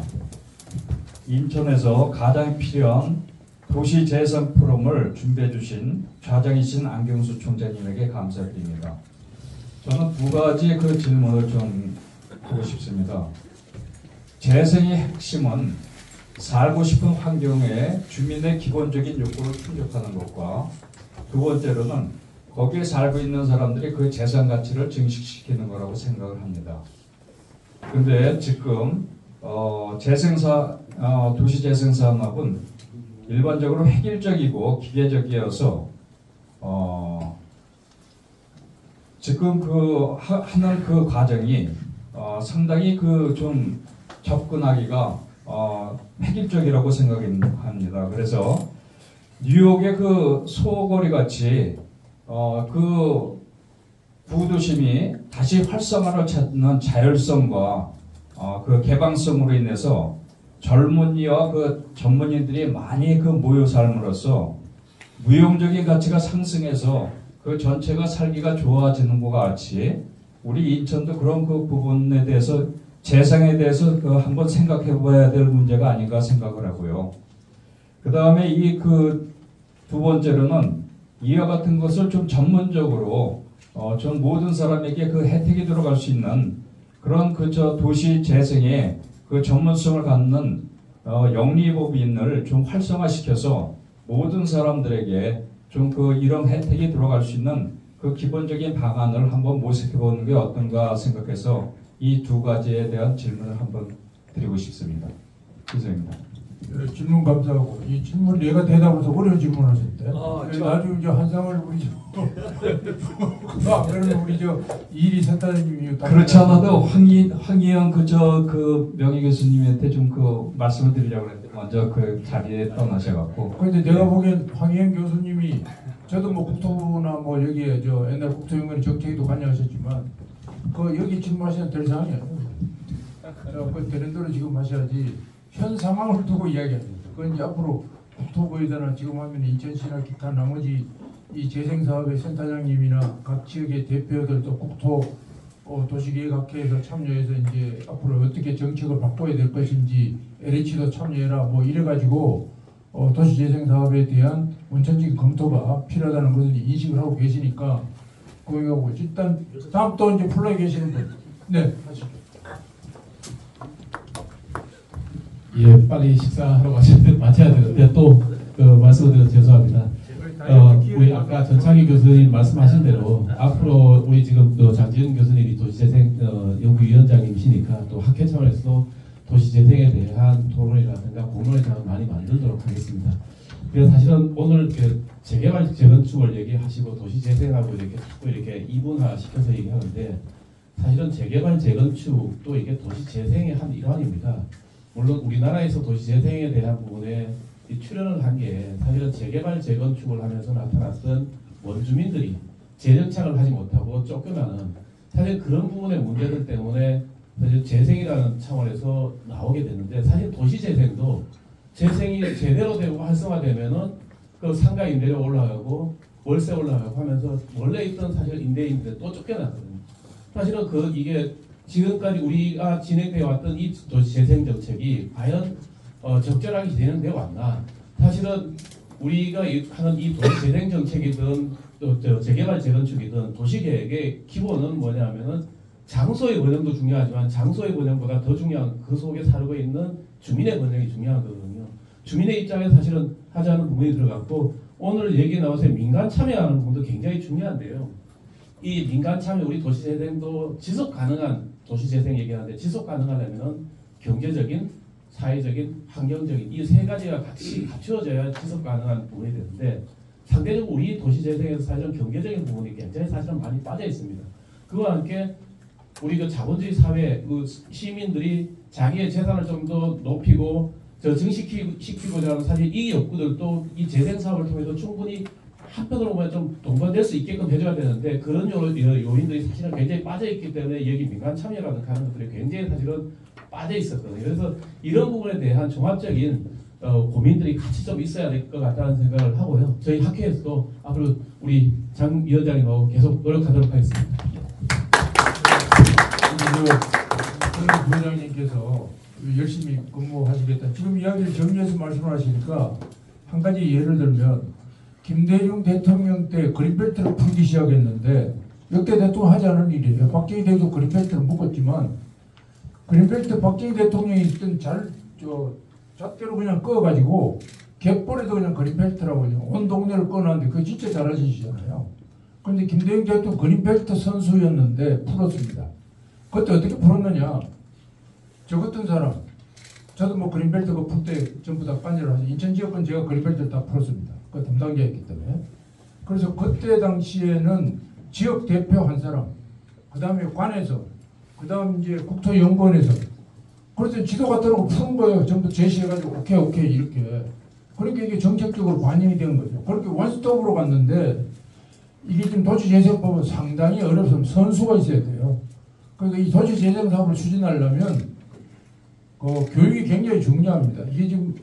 인천에서 가장 필요한 도시재생 포럼을 준비해 주신 좌장이신 안경수 총장님에게 감사드립니다. 저는 두 가지 질문을 좀 하고 싶습니다. 재생의 핵심은 살고 싶은 환경에 주민의 기본적인 욕구를 충족하는 것과 두 번째로는 거기에 살고 있는 사람들이 그 재산 가치를 증식시키는 거라고 생각을 합니다. 그런데 지금 도시재생사업은 일반적으로 획일적이고 기계적이어서 지금 하는 그 과정이 상당히 좀 접근하기가 획일적이라고 생각합니다. 그래서 뉴욕의 소거리 같이 구도심이 다시 활성화를 찾는 자율성과 개방성으로 인해서 젊은이와 그 전문인들이 많이 그 모여 삶으로써 무용적인 가치가 상승해서 그 전체가 살기가 좋아지는 것 같이 우리 인천도 그런 그 부분에 대해서 재생에 대해서 그 한번 생각해 봐야 될 문제가 아닌가 생각을 하고요. 그 다음에 이 그 두 번째로는 이와 같은 것을 좀 전문적으로 전 모든 사람에게 그 혜택이 들어갈 수 있는 그런 그 도시 재생에 그 전문성을 갖는 영리법인을 좀 활성화시켜서 모든 사람들에게 좀 그 이런 혜택이 들어갈 수 있는 그 기본적인 방안을 한번 모색해 보는 게 어떤가 생각해서 이 두 가지에 대한 질문을 한번 드리고 싶습니다. 이상입니다. 질문 감사하고 이 질문 내가 대답해서 어려운 질문하셨대. 나중에 이제 한상을 우리 그러면 우리 이리 센터장님이 그렇지 않아도 황희영 그 명예 교수님한테 좀 그 말씀을 드리려고 했는데 먼저 그 자리에 떠나셔갖고. 근데 내가 보기엔 황희영 교수님이 저도 뭐 국토부나 뭐 여기에 옛날 국토연구원 정책에도 관여하셨지만 그 여기 질문하시면 될 상황이 아니에요. 그 되는 대로 지금 하셔야지. 현 상황을 두고 이야기합니다. 그건 이제 앞으로 국토부에다나 지금 하면 인천시나 기타 나머지 이 재생사업의 센터장님이나 각 지역의 대표들 또 국토 도시계획학회에서 참여해서 이제 앞으로 어떻게 정책을 바꿔야 될 것인지 LH도 참여해라 뭐 이래가지고 도시재생사업에 대한 원천적인 검토가 필요하다는 것을 인식을 하고 계시니까 그거하고 일단 다음 또 이제 플로에 계시는 분 네 하시죠. 예, 빨리 식사하러 마쳐야 되는데 또 말씀을 드려서 죄송합니다. 우리 아까 전창희 교수님 말씀하신 대로 앞으로 우리 지금 또 장지은 교수님이 도시재생 연구위원장님이시니까 또 학회 차원에서 도시재생에 대한 토론이라든가 공론회장을 많이 만들도록 하겠습니다. 그래서 사실은 오늘 재개발 재건축을 얘기하시고 도시재생하고 이렇게 자꾸 이렇게 이분화시켜서 얘기하는데 사실은 재개발 재건축도 이게 도시재생의 한 일환입니다. 물론 우리나라에서 도시재생에 대한 부분에 출연을 한 게 사실은 재개발 재건축을 하면서 나타났던 원주민들이 재정착을 하지 못하고 쫓겨나는 사실 그런 부분의 문제들 때문에 사실 재생이라는 차원에서 나오게 됐는데 사실 도시재생도 재생이 제대로 되고 활성화되면은 그 상가 임대료 올라가고 월세 올라가고 하면서 원래 있던 사실 임대인들 또 쫓겨났거든요. 사실은 이게 지금까지 우리가 진행되어 왔던 이 도시재생 정책이 과연 적절하게 진행되어 왔나? 사실은 우리가 하는 이 도시재생 정책이든 또 재개발 재건축이든 도시계획의 기본은 뭐냐면은 장소의 번영도 중요하지만 장소의 번영보다 더 중요한 그 속에 살고 있는 주민의 번영이 중요하거든요. 주민의 입장에서 사실은 하자는 부분이 들어갔고 오늘 얘기 나와서 민간 참여하는 부분도 굉장히 중요한데요. 이 민간 참여 우리 도시재생도 지속 가능한 도시재생 얘기하는데 지속 가능하려면 경제적인, 사회적인, 환경적인 이 세 가지가 같이 갖추어져야 지속 가능한 부분이 되는데 상대적으로 우리 도시재생에서 사실은 경제적인 부분이 굉장히 사실은 많이 빠져 있습니다. 그와 함께 우리 자본주의 사회 시민들이 자기의 재산을 좀 더 높이고 증식시키고자 하는 사실 이 욕구들도 이 재생사업을 통해서 충분히 한편으로 보면 좀 동반될 수 있게끔 해줘야 되는데 그런 요인들이 사실은 굉장히 빠져있기 때문에 여기 민간 참여라든가 하는 것들이 굉장히 사실은 빠져 있었거든요. 그래서 이런 부분에 대한 종합적인 고민들이 같이 좀 있어야 될 것 같다는 생각을 하고요. 저희 학회에서도 앞으로 우리 장 위원장님하고 계속 노력하도록 하겠습니다. 부회장님께서 열심히 근무하시겠다. 지금 이야기를 정리해서 말씀을 하시니까 한 가지 예를 들면 김대중 대통령 때 그린벨트를 풀기 시작했는데 역대 대통령 하지 않은 일이에요. 박정희 대통령도 그린벨트를 묶었지만 그린벨트 박정희 대통령이 있던 잣대로 그냥 꺼가지고 갯벌에도 그냥 그린벨트라고 그냥 온 동네를 꺼놨는데 그거 진짜 잘하시잖아요. 그런데 김대중 대통령 그린벨트 선수였는데 풀었습니다. 그때 어떻게 풀었느냐? 저 같은 사람, 저도 뭐 그린벨트 그 풀 때 전부 다 관여를 하죠. 인천 지역은 제가 그린벨트를 다 풀었습니다. 그 담당자였기 때문에. 그래서 그때 당시에는 지역 대표 한 사람, 그 다음에 관에서, 그 다음 이제 국토연구원에서, 그래서 지도 같은 거 푸는 거예요. 전부 제시해가지고 오케이 이렇게. 그러니까 이게 정책적으로 반영이 된 거죠. 그렇게 원스톱으로 갔는데 이게 지금 도시재생법은 상당히 어렵습니다. 선수가 있어야 돼요. 그러니까 이 도시재생 사업을 추진하려면 교육이 굉장히 중요합니다. 이게 지금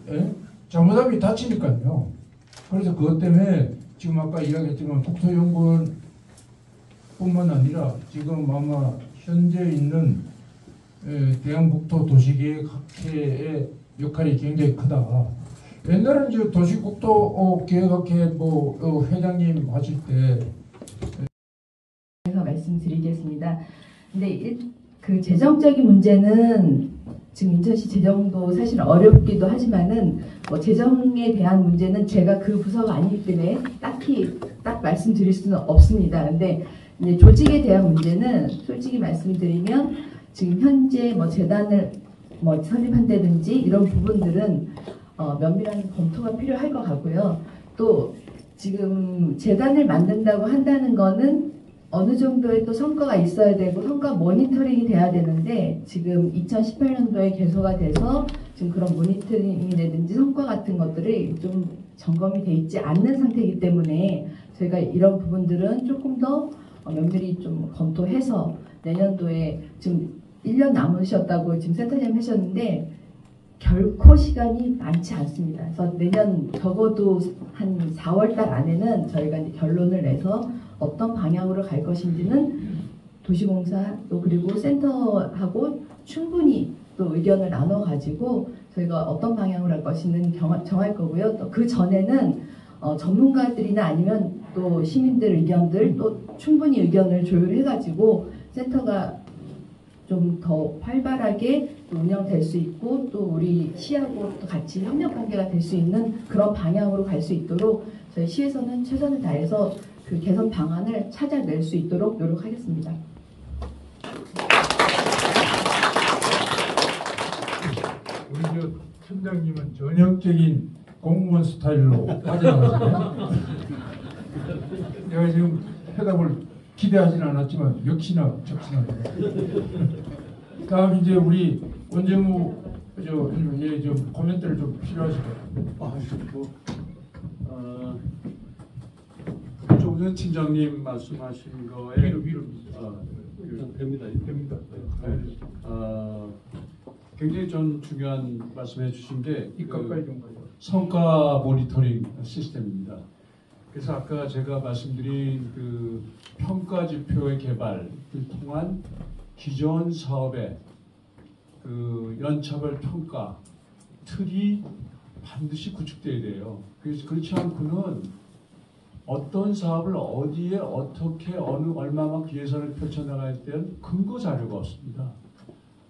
잘못하면 다치니까요. 그래서 그것 때문에 지금 아까 이야기했지만 국토연구원뿐만 아니라 지금 아마 현재 있는 대한국토도시계획학회의 역할이 굉장히 크다. 옛날에 이제 도시국토계획학회 회장님 하실 때 말씀드리겠습니다. 근데 그 재정적인 문제는 지금 인천시 재정도 사실 어렵기도 하지만은 뭐 재정에 대한 문제는 제가 그 부서가 아니기 때문에 딱히 딱 말씀드릴 수는 없습니다. 근데 이제 조직에 대한 문제는 솔직히 말씀드리면 지금 현재 뭐 재단을 뭐 설립한다든지 이런 부분들은 면밀한 검토가 필요할 것 같고요. 또 지금 재단을 만든다고 한다는 거는 어느 정도의 또 성과가 있어야 되고 성과 모니터링이 돼야 되는데 지금 2018년도에 개소가 돼서 지금 그런 모니터링이라든지 성과 같은 것들이 좀 점검이 돼 있지 않는 상태이기 때문에 저희가 이런 부분들은 조금 더 면밀히 좀 검토해서 내년도에 지금 1년 남으셨다고 지금 센터장님 하셨는데 결코 시간이 많지 않습니다. 그래서 내년 적어도 한 4월달 안에는 저희가 이제 결론을 내서 어떤 방향으로 갈 것인지는 도시공사 또 그리고 센터하고 충분히 또 의견을 나눠 가지고 저희가 어떤 방향으로 할 것인지는 정할 거고요. 또 그 전에는 전문가들이나 아니면 또 시민들 의견들 또 충분히 의견을 조율해 가지고 센터가 좀 더 활발하게 운영될 수 있고 또 우리 시하고 또 같이 협력 관계가 될 수 있는 그런 방향으로 갈 수 있도록 저희 시에서는 최선을 다해서 그 개선 방안을 찾아낼 수 있도록 노력하겠습니다. 우리 저 팀장님은 전형적인 공무원 스타일로 빠져나가시네요. 내가 지금 해답을 기대하진 않았지만 역시나 적신하네요. 다음 이제 우리 원재무 좀 코멘트를 좀 필요하실 것 같아요. 조금 전 팀장님 말씀하신 거에 위로 됩니다. 굉장히 전 중요한 말씀해 주신 게 성과 모니터링 시스템입니다. 그래서 아까 제가 말씀드린 그 평가 지표의 개발을 통한 기존 사업의 그 연차별 평가 틀이 반드시 구축돼야 돼요. 그래서 그렇지 않고는 어떤 사업을 어디에 어떻게 얼마만큼 예산을 펼쳐나갈 때는 근거 자료가 없습니다.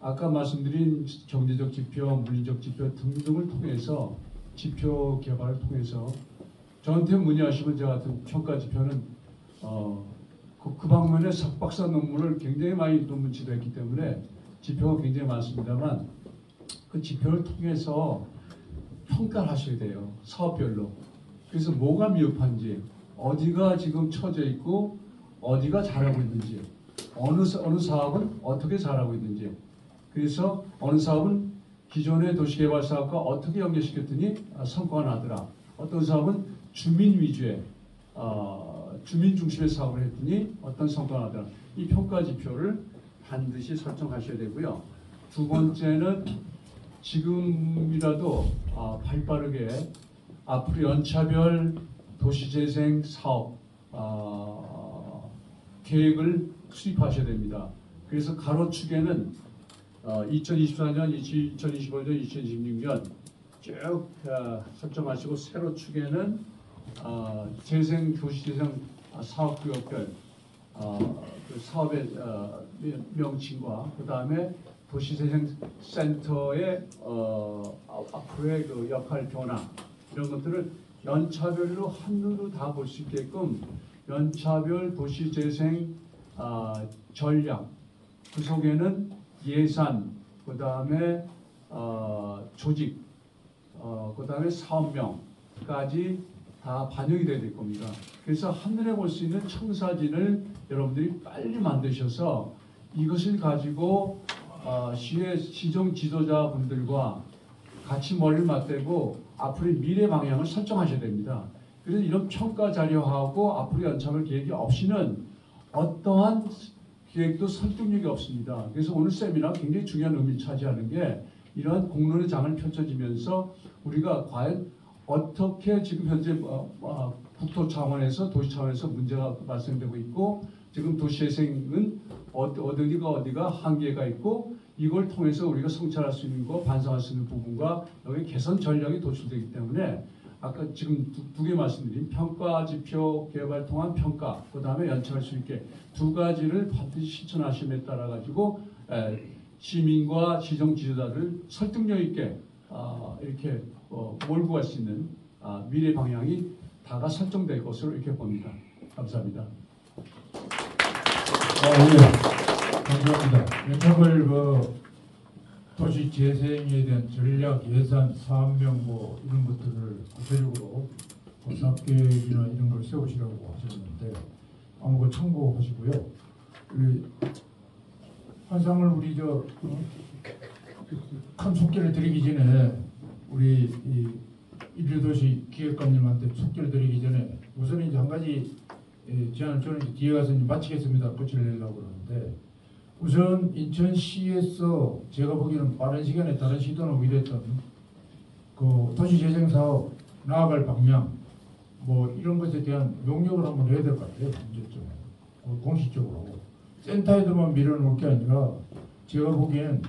아까 말씀드린 경제적 지표, 물리적 지표 등등을 통해서 지표 개발을 통해서 저한테 문의하시면 저 같은 평가 지표는 그 방면에 석박사 논문을 굉장히 많이 논문 지도했기 때문에 지표가 굉장히 많습니다만 그 지표를 통해서 평가를 하셔야 돼요. 사업별로. 그래서 뭐가 미흡한지 어디가 지금 처져 있고 어디가 잘하고 있는지 어느 사업은 어떻게 잘하고 있는지 그래서 어느 사업은 기존의 도시개발 사업과 어떻게 연계시켰더니 성과가 나더라. 어떤 사업은 주민 위주의 주민 중심의 사업을 했더니 어떤 성과가 나더라. 이 평가 지표를 반드시 설정하셔야 되고요. 두 번째는 지금이라도 발빠르게 앞으로 연차별 도시재생 사업 계획을 수립하셔야 됩니다. 그래서 가로축에는 2024년, 2025년, 2026년 쭉 설정하시고 세로축에는 재생 도시재생 사업구역별 그 사업의 명칭과 그 다음에 도시재생센터의 앞으로의 그 역할 변화 이런 것들을 연차별로 한눈으로 다 볼 수 있게끔 연차별 도시재생 전략 그 속에는 예산 그 다음에 조직 그 다음에 사업명까지 다 반영이 돼야 될 겁니다. 그래서 한눈에 볼 수 있는 청사진을 여러분들이 빨리 만드셔서 이것을 가지고 시의 시정 지도자분들과 같이 머리를 맞대고 앞으로의 미래 방향을 설정하셔야 됩니다. 그래서 이런 평가 자료하고 앞으로 연차별 계획이 없이는 어떠한 계획도 설득력이 없습니다. 그래서 오늘 세미나 굉장히 중요한 의미를 차지하는 게 이러한 공론의 장을 펼쳐지면서 우리가 과연 어떻게 지금 현재 국토 차원에서 도시 차원에서 문제가 발생되고 있고 지금 도시재생은 어디가 한계가 있고 이걸 통해서 우리가 성찰할 수 있는 거 반성할 수 있는 부분과 여기 개선 전략이 도출되기 때문에 아까 지금 두 개 말씀드린 평가 지표 개발 통한 평가 그 다음에 연착할 수 있게 두 가지를 반드시 실천하심에 따라 가지고 시민과 시정 지도자를 설득력 있게 이렇게 몰고 갈 수 있는 미래 방향이 다가 설정될 것으로 이렇게 봅니다. 감사합니다. 네. 감사합니다. 연착을 도시 재생에 대한 전략, 예산, 사업명 이런 것들을 구체적으로 사업 계획이나 이런 걸 세우시라고 하셨는데 아무 참고하시고요. 환상을 우리 큰 속기를 드리기 전에 우리 인류도시 기획관님한테 속기를 드리기 전에 우선 이제 한 가지 저는 이제 뒤에 가서 이제 마치겠습니다. 끝을 내려고 그러는데 우선 인천시에서 제가 보기에는 빠른 시간에 다른 시도는 이랬던 그 도시재생사업 나아갈 방향 이런 것에 대한 용역을 한번 해야 될 것 같아요. 문제점 공식적으로 센터에도만 밀어놓을 게 아니라 제가 보기엔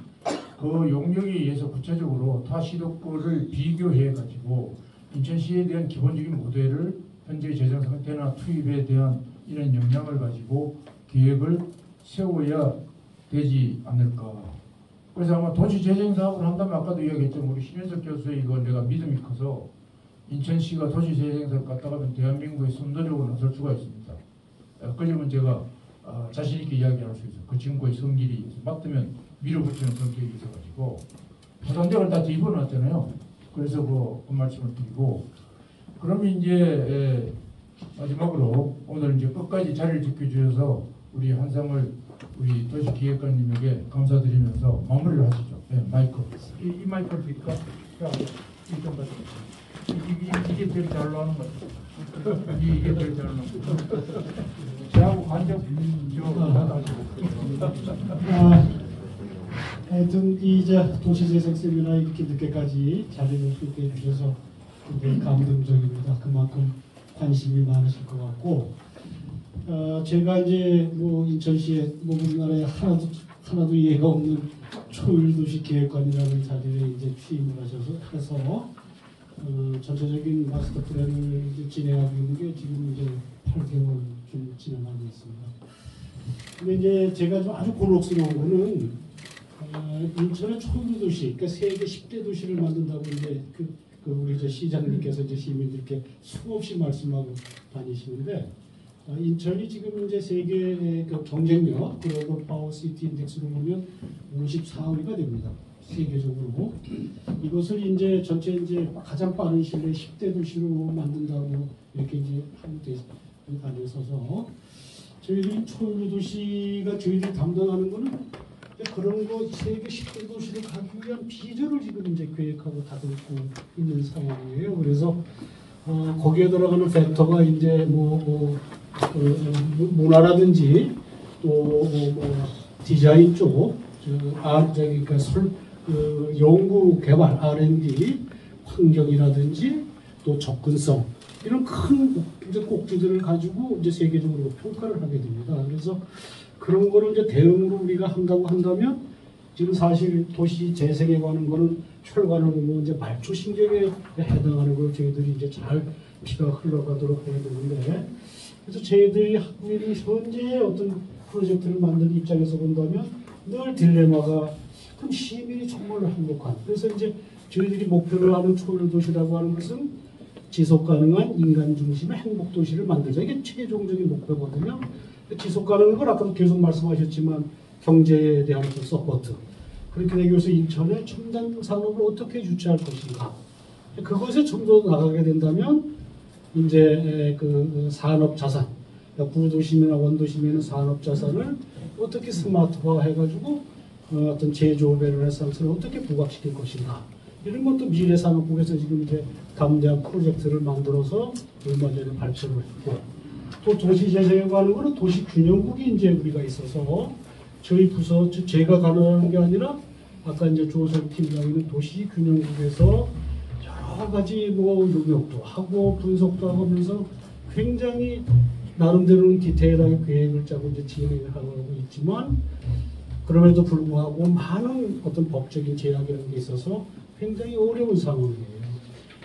그 용역에 의해서 구체적으로 타 시도권을 비교해 가지고 인천시에 대한 기본적인 모델을 현재 재정 상태나 투입에 대한 이런 역량을 가지고 계획을 세워야 되지 않을까. 그래서 아마 도시재생사업을 한다면 아까도 이야기했지만 우리 심현석 교수의 이거 내가 믿음이 커서 인천시가 도시재생사업 갔다 가면 대한민국의 선도적으로 나설 수가 있습니다. 그 점은 제가 자신 있게 이야기할 수 있어요. 그 친구의 성질이 맡으면 밀어붙이는 성격이 있어가지고 포장장을 다 뒤집어놨잖아요. 그래서 그 말씀을 드리고 그러면 이제 마지막으로 오늘 이제 끝까지 자리를 지켜주셔서 우리 한상을 우리 도시기획관님에게 감사드리면서 마무리를 하시죠. 네, 마이크. 이 마이크를 드릴까? 이좀 받아. 이게 제일 잘 나오는 거 같아요. 이게 제일 잘 나오는 거 같아요. 저하고 간접 하여튼 도시재생 세미나 이렇게 늦게까지 자리를 수 있게 해주셔서 굉장히 감동적입니다. 그만큼 관심이 많으실 것 같고 제가 이제 인천시에 우리나라에 하나도 예가 없는 초율도시 계획관이라는 자리에 이제 취임을 해서 전체적인 마스터 플랜을 진행하고 있는 게 지금 이제 8개월 좀 진행하고 있습니다. 근데 이제 제가 좀 아주 곤혹스러운 거는 인천의 초율도시, 그러니까 세계 10대 도시를 만든다고 이제 우리 시장님께서 이제 시민들께 수없이 말씀하고 다니시는데 인천이 지금 이제 세계 경쟁력 글로벌 파워시티 인덱스로 보면 54위가 됩니다. 세계적으로 이것을 이제 전체 이제 가장 빠른 시일에 10대 도시로 만든다고 이렇게 이제 하고 다녀서서 저희들이 초율 도시가 저희들이 담당하는 거는 그런 거 세계 10대 도시를 가기 위한 비전을 지금 이제 계획하고 다듬고 있는 상황이에요. 그래서 거기에 들어가는 팩터가 이제 문화라든지 또 디자인 쪽, 그러니까 연구 개발 R&D, 환경이라든지 또 접근성 이런 큰 이제 꼭지들을 가지고 이제 세계적으로 평가를 하게 됩니다. 그래서 그런 거를 이제 대응으로 우리가 한다면 지금 사실 도시 재생에 관한 거는 혈관을 이제 말초 신경에 해당하는 걸 저희들이 이제 잘 피가 흘러가도록 해야 되는데 그래서 저희들이 하고 있는 현재 어떤 프로젝트를 만드는 입장에서 본다면 늘 딜레마가 그럼 시민이 정말로 행복한 그래서 이제 저희들이 목표를 하는 초율 도시라고 하는 것은 지속 가능한 인간 중심의 행복 도시를 만들자. 이게 최종적인 목표거든요. 지속 가능한 걸 아까도 계속 말씀하셨지만 경제에 대한 어떤 서포트. 그렇게 되기 위해서 인천의 첨단 산업을 어떻게 유치할 것인가. 그것에 좀 더 나가게 된다면 이제 그 산업 자산, 구도심이나 원도심에는 산업 자산을 어떻게 스마트화 해가지고 어떤 제조업의 레상스를 어떻게 부각시킬 것인가. 이런 것도 미래산업국에서 지금 이제 담대한 프로젝트를 만들어서 얼마 전에 발표를 했고 또 도시재생에 관한 거는 도시균형국이 이제 우리가 있어서 저희 부서 제가 관할하는 게 아니라 아까 이제 조선 팀장님은 도시균형국에서 여러 가지 뭐 용역도 하고 분석도 하면서 굉장히 나름대로는 디테일하게 계획을 짜고 이제 진행을 하고 있지만 그럼에도 불구하고 많은 어떤 법적인 제약이라는 게 있어서 굉장히 어려운 상황이에요.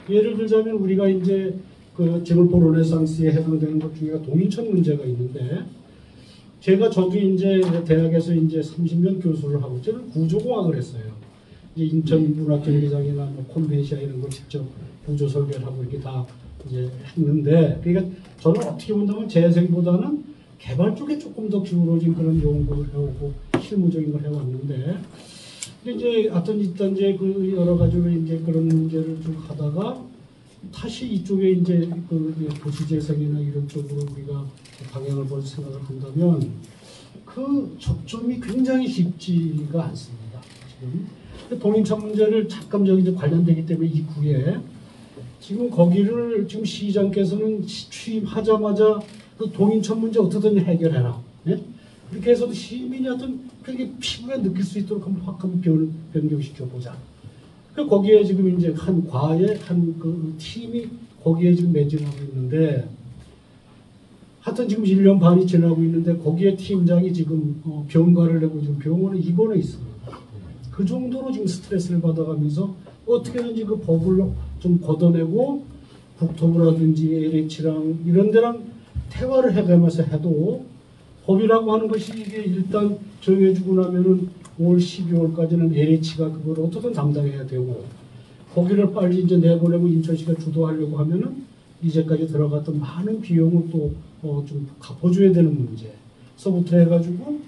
예를 들자면 우리가 이제 그 지물포 르네상스에 해당되는 것 중에 동인천 문제가 있는데 저도 이제 대학에서 이제 30년 교수를 하고 저는 구조공학을 했어요. 이제 인천 문학경기장이나 뭐 콘벤시아 이런 걸 직접 구조 설계를 하고 이렇게 다 이제 했는데 그러니까 저는 어떻게 본다면 재생보다는 개발 쪽에 조금 더 기울어진 그런 연구를 해오고 실무적인 걸 해왔는데 이제 어떤 이제 그 여러 가지로 이제 그런 문제를 좀 하다가 다시 이쪽에 이제 그 도시재생이나 이런 쪽으로 우리가 방향을 볼 생각을 한다면 그 접점이 굉장히 쉽지가 않습니다. 지금 동인천 문제를 잠깐 저기 이제 관련되기 때문에 이후에 지금 거기를 지금 시장께서는 취임하자마자 그 동인천 문제 어떻게든 해결해라. 네? 그렇게 해서도 시민이 어떤 그게 피부에 느낄 수 있도록 한번 변경시켜 보자. 거기에 지금 이제 한 과의 한 그 팀이 거기에 지금 매진하고 있는데 하여튼 지금 1년 반이 지나고 있는데 거기에 팀장이 지금 병가를 내고 지금 병원에 입원해 있습니다. 그 정도로 지금 스트레스를 받아가면서 어떻게든지 그 법을 좀 걷어내고 국토부라든지 LH랑 이런 데랑 대화를 해가면서 해도 법이라고 하는 것이 이게 일단 정해주고 나면은 올 12월까지는 LH가 그걸 어떻게든 담당해야 되고 거기를 빨리 이제 내보내고 인천시가 주도하려고 하면은 이제까지 들어갔던 많은 비용을 또 좀 갚아줘야 되는 문제서부터 해가지고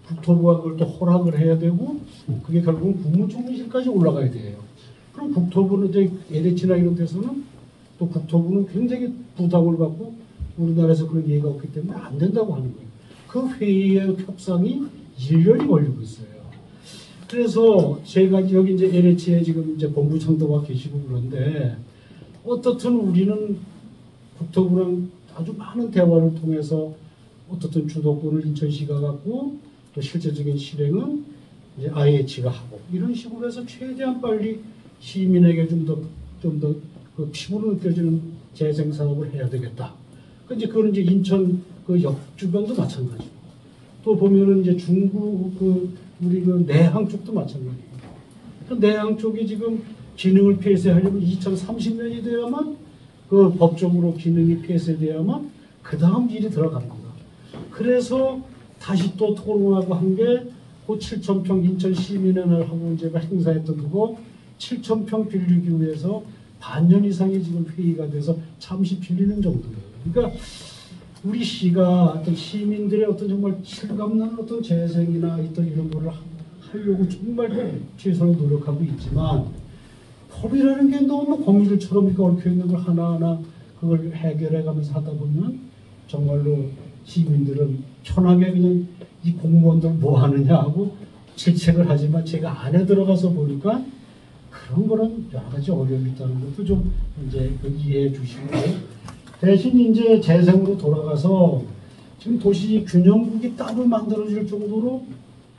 국토부가 그걸 또 허락을 해야 되고 그게 결국은 국무총리실까지 올라가야 돼요. 그럼 국토부는 이제 LH나 이런 데서는 또 국토부는 굉장히 부담을 받고 우리나라에서 그런 예의가 없기 때문에 안 된다고 하는 거예요. 그 회의의 협상이 1년이 걸리고 있어요. 그래서 제가 여기 이제 LH에 지금 이제 본부장도가 계시고 그런데 어떻든 우리는 국토부랑 아주 많은 대화를 통해서 어떻든 주도권을 인천시가 갖고 또 실제적인 실행은 이제 IH가 하고 이런 식으로 해서 최대한 빨리 시민에게 좀 더 그 피부로 느껴지는 재생 사업을 해야 되겠다. 이제 그건 이제 인천 그 역 주변도 마찬가지고 또 보면은 이제 중구 그 우리 그 내항 쪽도 마찬가지고 그 내항 쪽이 지금 기능을 폐쇄하려면 2030년이 돼야만 그 법적으로 기능이 폐쇄돼야만 그 다음 일이 들어갑니다. 그래서 다시 또 토론하고 한 게 그 7,000평 인천 시민의 날 하고 이제 행사했던 그거 7,000평 빌리기 위해서 반년 이상이 지금 회의가 돼서 잠시 빌리는 정도예요. 그러니까 우리 시가 어떤 시민들의 어떤 정말 실감나는 어떤 재생이나 어떤 이런 거를 하려고 정말 최선을 노력하고 있지만 법이라는 게 너무 거미줄처럼 이렇게 얽혀 있는 걸 하나하나 그걸 해결해 가면서 하다 보면 정말로 시민들은 편하게 그냥 이 공무원들 뭐 하느냐 하고 질책을 하지만 제가 안에 들어가서 보니까 그런 거는 여러 가지 어려움이 있다는 것도 좀 이제 이해해 주시고 대신 이제 재생으로 돌아가서 지금 도시 균형국이 따로 만들어질 정도로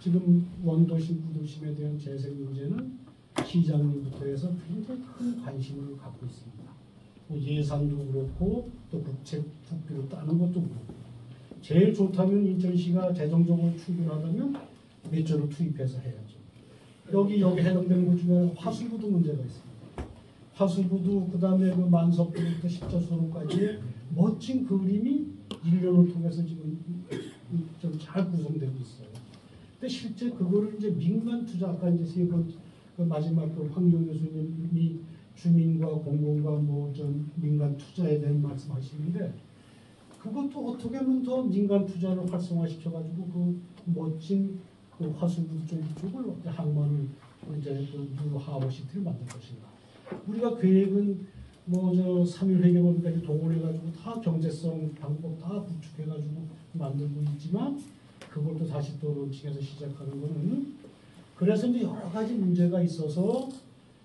지금 원도심, 구도심에 대한 재생 문제는 시장님부터 해서 굉장히 큰 관심을 갖고 있습니다. 뭐 예산도 그렇고 또 국비로 따는 것도 그렇고 제일 좋다면 인천시가 재정적으로 충분하다면 몇조를 투입해서 해야죠. 여기 해당되는 것 중에 화수구도 문제가 있습니다. 화수구도 그다음에 그 만석부부터 십자수로까지의 멋진 그림이 1년을 통해서 지금 좀 잘 구성되고 있어요. 근데 실제 그거를 이제 민간 투자 아까 이제 세 번 그 마지막 그 황경 교수님이 주민과 공공과 뭐 전 민간 투자에 대한 말씀하시는데 그것도 어떻게 하면 더 민간 투자를 활성화시켜가지고 그 멋진 그 화수구 쪽을 항만을 이제 그 뉴 하버시티를 만들 것인가. 우리가 계획은 뭐 저 3일 회계법까지 동원해가지고 다 경제성 방법 다 구축해가지고 만들고 있지만 그걸 또 다시 또 론칭해서 시작하는 거는 그래서 이제 여러 가지 문제가 있어서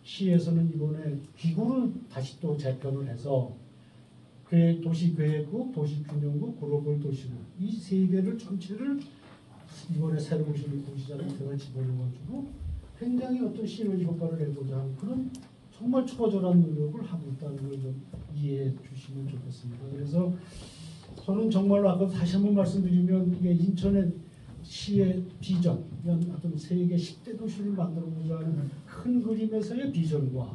시에서는 이번에 기구를 다시 또 재편을 해서 도시계획국, 도시균형국, 글로벌 도시국 이 세 개를 전체를 이번에 새로 오시는 도시장에 들어가 집어넣어가지고 굉장히 어떤 시너지 효과를 내고자 하는 그런 정말 초절한 노력을 하고 있다는 걸 좀 이해해 주시면 좋겠습니다. 그래서 저는 정말로 아까 다시 한번 말씀드리면 이게 인천의 시의 비전, 어떤 세계 10대 도시를 만들어보자 하는 큰 그림에서의 비전과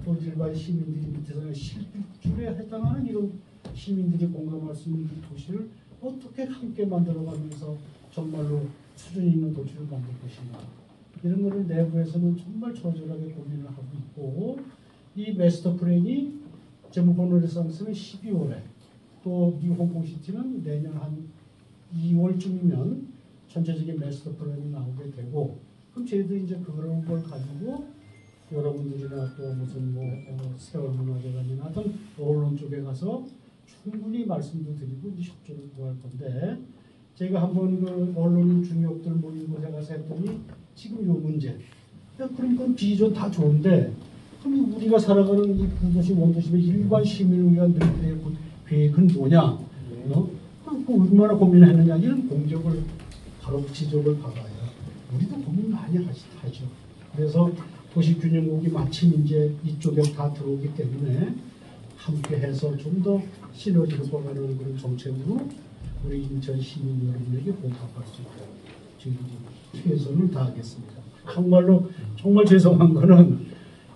또 일반 시민들이 밑에서 실질에 해당하는 이런 시민들이 공감할 수 있는 도시를 어떻게 함께 만들어가면서 정말로 수준 있는 도시를 만들 것인가, 이런 것을 내부에서는 정말 처절하게 고민을 하고 있고, 이 마스터 플랜이 제목번 르네상스는 12월에, 또 이 홍콩시티는 내년 한 2월쯤이면 전체적인 마스터 플랜이 나오게 되고, 그럼 저희도 이제 그런 걸 가지고 여러분들이나 또 무슨 세월문화재관이나 하여튼 언론 쪽에 가서 충분히 말씀도 드리고 이제 협조를 구할 건데, 제가 한번 그 언론인 중역들 모인 곳에 가서 했더니 지금 요 문제, 그럼 그 비전 다 좋은데 그럼 우리가 살아가는 이 구도시 원도심의 일반 시민을 위한 늘 계획은 뭐냐, 그 얼마나 고민했느냐, 이런 공적을 바로 지적을 받아요. 우리도 고민 많이 하죠. 그래서 도시균형국이 마침 이제 이쪽에 다 들어오기 때문에 함께해서 좀 더 시너지 효과가 나는 그런 정책으로 우리 인천 시민 여러분에게 보답할 수 있도록 저희들이 최선을 다하겠습니다. 정말 죄송한 거는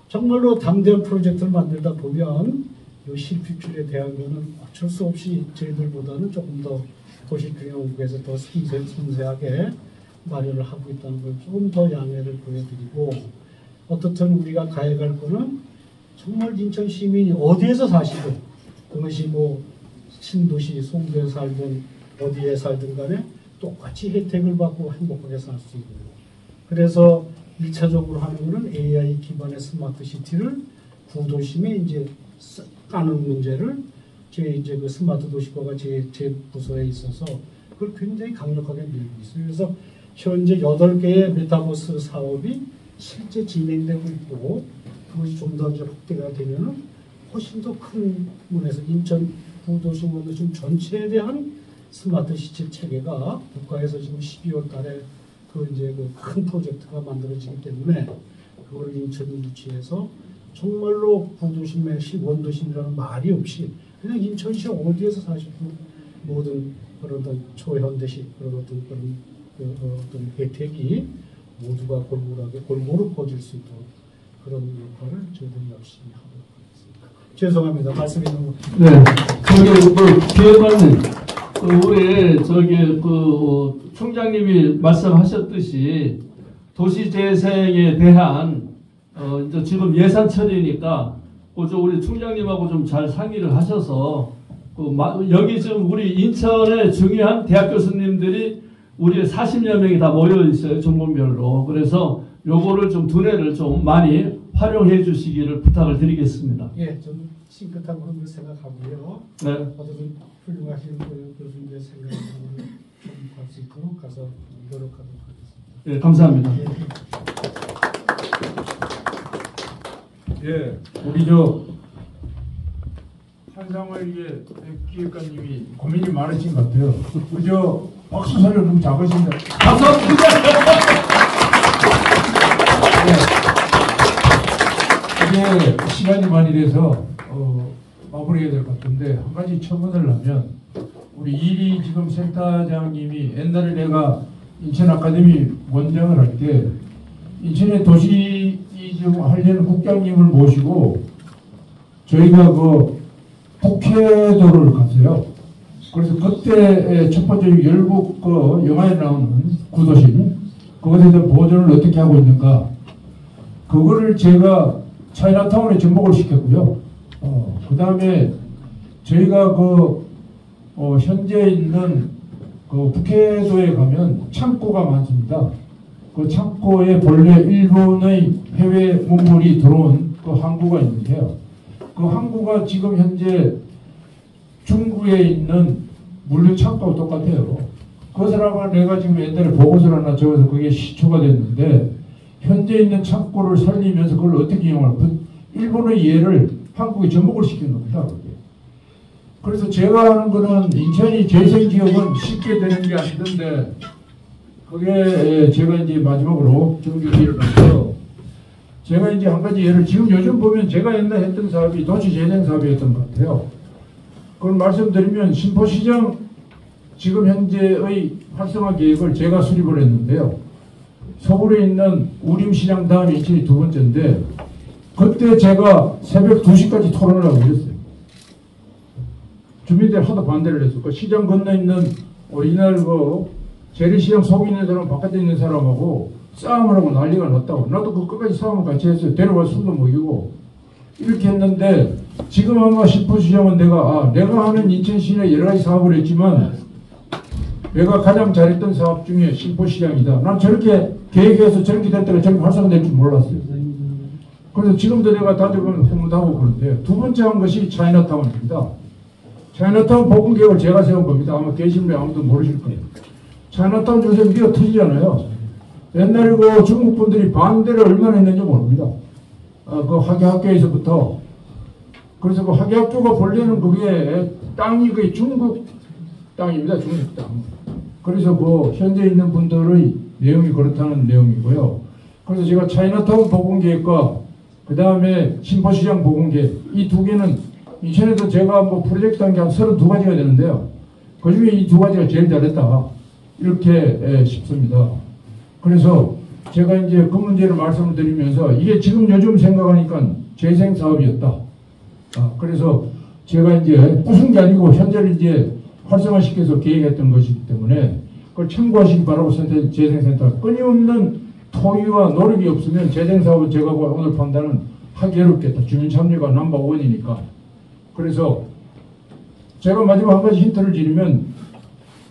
정말로 담대한 프로젝트를 만들다 보면 이 실피줄에 대한 거는 어쩔 수 없이 저희들보다는 조금 더 도시균형국에서 더 섬세하게 마련을 하고 있다는 걸 조금 더 양해를 보여드리고, 어떻든 우리가 가해갈 거는 정말 인천 시민이 어디에서 사시든, 그것이 뭐 신도시 송도에 살든 어디에 살든 간에 똑같이 혜택을 받고 행복하게 살 수 있는, 그래서 1차적으로 하는 것은 AI 기반의 스마트 시티를 구도심에 이제 까는 문제를 이제 그 스마트 도시과가 제 부서에 있어서 그걸 굉장히 강력하게 밀고 있어요. 그래서 현재 8개의 메타버스 사업이 실제 진행되고 있고, 그것이 좀 더 확대가 되면은 훨씬 더 큰 문에서 인천 구도심 원도심 전체에 대한 스마트 시티 체계가 국가에서 지금 12월 달에 그 큰 프로젝트가 만들어지기 때문에 그걸 인천에 유치해서 정말로 구도심의 원도심이라는 말이 없이 그냥 인천시 어디에서 사시든 모든 그런 초현대식 그런 어떤 혜택이 모두가 골고루 퍼질 수 있도록 그런 역할을 저희들이 열심히 하도록 하겠습니다. 죄송합니다. 말씀이 너무. 네. 기획관님, 우리 총장님이 말씀하셨듯이 도시재생에 대한 이제 지금 예산철이니까 우리 총장님하고 좀 잘 상의를 하셔서 여기 지금 우리 인천의 중요한 대학 교수님들이 우리 40여 명이 다 모여 있어요. 전공별로. 그래서 요거를 좀 두뇌를 좀 많이 활용해 주시기를 부탁을 드리겠습니다. 예, 좀 싱긋한 그런 생각하고요. 네. 어떤 훌륭하신 교수님의 생각을 좀 할 수 있도록 가서 노력하도록 하겠습니다. 예, 감사합니다. 예, 우리 한상월 기획관님이 고민이 많으신 것 같아요. 우리 박수 소리가 너무 작으신데. 감사합니다. 이게 시간이 많이 돼서 마무리해야 될 것 같은데, 한 가지 첨언을 하면, 우리 이리 지금 센터장님이 옛날에 내가 인천 아카데미 원장을 할 때 인천의 도시 좀 하려는 국장님을 모시고 저희가 그 북해도를 갔어요. 그래서 그때 첫 번째 열국 그 영화에 나오는 구도심, 그것에 대한 보존을 어떻게 하고 있는가, 그거를 제가 차이나타운에 접목을 시켰고요. 그 다음에 저희가 현재 있는 그 북해도에 가면 창고가 많습니다. 그 창고에 본래 일본의 해외 문물이 들어온 그 항구가 있는데요. 그 항구가 지금 현재 중구에 있는 물류 창고와 똑같아요. 그것을 내가 지금 옛날에 보고서를 하나 적어서 그게 시초가 됐는데, 현재 있는 창고를 살리면서 그걸 어떻게 이용할, 일본의 예를 한국에 접목을 시킨 겁니다. 그래서 제가 하는 거는 인천이 재생지역은 쉽게 되는 게 아니던데, 그게 제가 이제 마지막으로 정규기를 해서 제가 이제 한 가지 예를 지금 요즘 보면 제가 옛날 했던 사업이 도시재생 사업이었던 것 같아요. 그걸 말씀드리면 신포시장 지금 현재의 활성화 계획을 제가 수립을 했는데요. 서울에 있는 우림시장 다음 인천이 두 번째인데 그때 제가 새벽 2시까지 토론을 하고 있었어요. 주민들이 하도 반대를 했어. 그 시장 건너에 있는 오리지널 그 재래시장 속에 있는 사람 바깥에 있는 사람하고 싸움을 하고 난리가 났다고. 나도 그 끝까지 싸움을 같이 했어요. 데려가 술도 먹이고 이렇게 했는데 지금 아마 신포시장은 내가 하는 인천시내 여러 가지 사업을 했지만 내가 가장 잘했던 사업 중에 신포시장이다. 난 저렇게 계획해서 저렇게 될 때가 저렇게 활성화될 줄 몰랐어요. 그래서 지금도 내가 다들 허무하고 그런데 두 번째 한 것이 차이나타운입니다. 차이나타운 복원계획을 제가 세운 겁니다. 아마 계신 분 아무도 모르실 거예요. 차이나타운 요새 미어 터지잖아요. 옛날에 그 중국 분들이 반대를 얼마나 했는지 모릅니다. 그 학예학교에서부터. 그래서 그 학예학교가 본래는 그게 땅이 거의 중국 땅입니다. 중국 땅. 그래서 그 현재 있는 분들의 내용이 그렇다는 내용이고요. 그래서 제가 차이나타운 복원계획과 그 다음에 신포시장 복원계획 이 두 개는 인천에서 제가 뭐 프로젝트 한 게 한 32가지가 되는데요. 그 중에 이 두 가지가 제일 잘했다. 이렇게 싶습니다. 그래서 제가 이제 그 문제를 말씀을 드리면서 이게 지금 요즘 생각하니까 재생사업이었다. 그래서 제가 이제 부순 게 아니고 현재를 이제 활성화시켜서 계획했던 것이기 때문에 그걸 참고하시기 바라고 재생센터 끊임없는 토의와 노력이 없으면 재생사업은 제가 오늘 판단은 하기 어렵겠다. 주민 참여가 넘버원이니까. 그래서 제가 마지막 한 가지 힌트를 드리면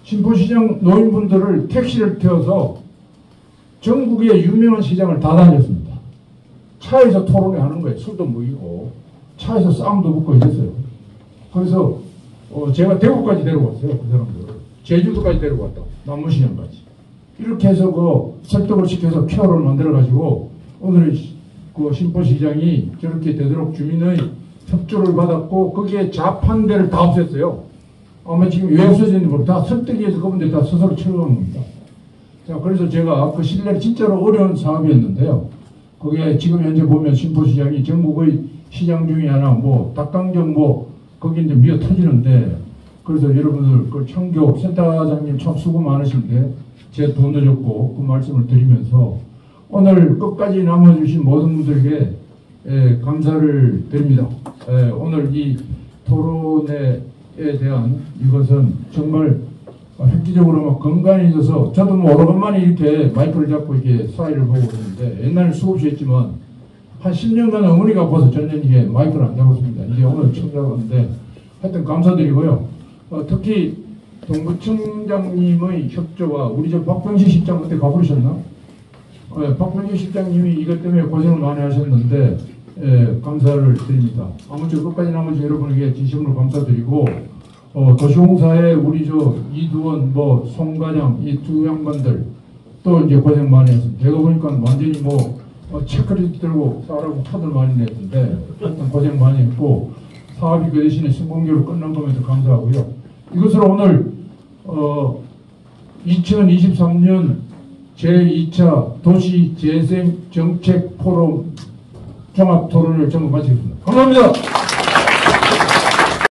신포시장 노인분들을 택시를 태워서 전국의 유명한 시장을 다 다녔습니다. 차에서 토론회 하는 거예요. 술도 먹이고 차에서 싸움도 붙고 이랬어요. 그래서 제가 대구까지 데려갔어요. 그 사람들을. 제주도까지 데려갔다고. 남문시장까지. 이렇게 해서 그 설득을 시켜서 큐어를 만들어가지고 오늘 그 신포시장이 저렇게 되도록 주민의 협조를 받았고 거기에 자판대를 다 없앴어요. 아마 지금 왜 없어졌는지 모르겠어요. 다 설득이 해서 그분들 다 스스로 채워간 겁니다. 자, 그래서 제가 그 신뢰 진짜로 어려운 사업이었는데요. 그게 지금 현재 보면 신포시장이 전국의 시장 중에 하나 뭐 닭강정 뭐 거기 이제 미어 터지는데 그래서 여러분들 그 청교 센터장님 참 수고 많으신데 제 돈도 줬고 그 말씀을 드리면서 오늘 끝까지 남아주신 모든 분들에게 감사를 드립니다. 오늘 이 토론회에 대한 이것은 정말 획기적으로 막 건강해져서 저도 뭐 오래간만에 이렇게 마이크를 잡고 이렇게 사회를 보고 그러는데 옛날에 수없이 했지만 한 10년간 어머니가 아파서 전혀 이게 마이크를 안 잡았습니다. 이제 오늘 처음 잡았는데 하여튼 감사드리고요. 특히 동부청장님의 협조와 우리 저 박병식 실장 그때 가보셨나? 박병식 실장님이 이것 때문에 고생을 많이 하셨는데 감사를 드립니다. 아무쪼록 끝까지 남은 여러분에게 진심으로 감사드리고 도시공사에 우리 저 이두원 뭐 송관영 이 두 양반들 또 이제 고생 많이 했습니다. 제가 보니까 완전히 뭐 체크리스트 들고 싸라고 차들 많이 냈는데 하여튼 고생 많이 했고 사업이 그 대신에 성공적으로 끝난 거면서 감사하고요. 이것으로 오늘 2023년 제2차 도시재생정책 포럼 종합토론을 전부 마치겠습니다. 감사합니다.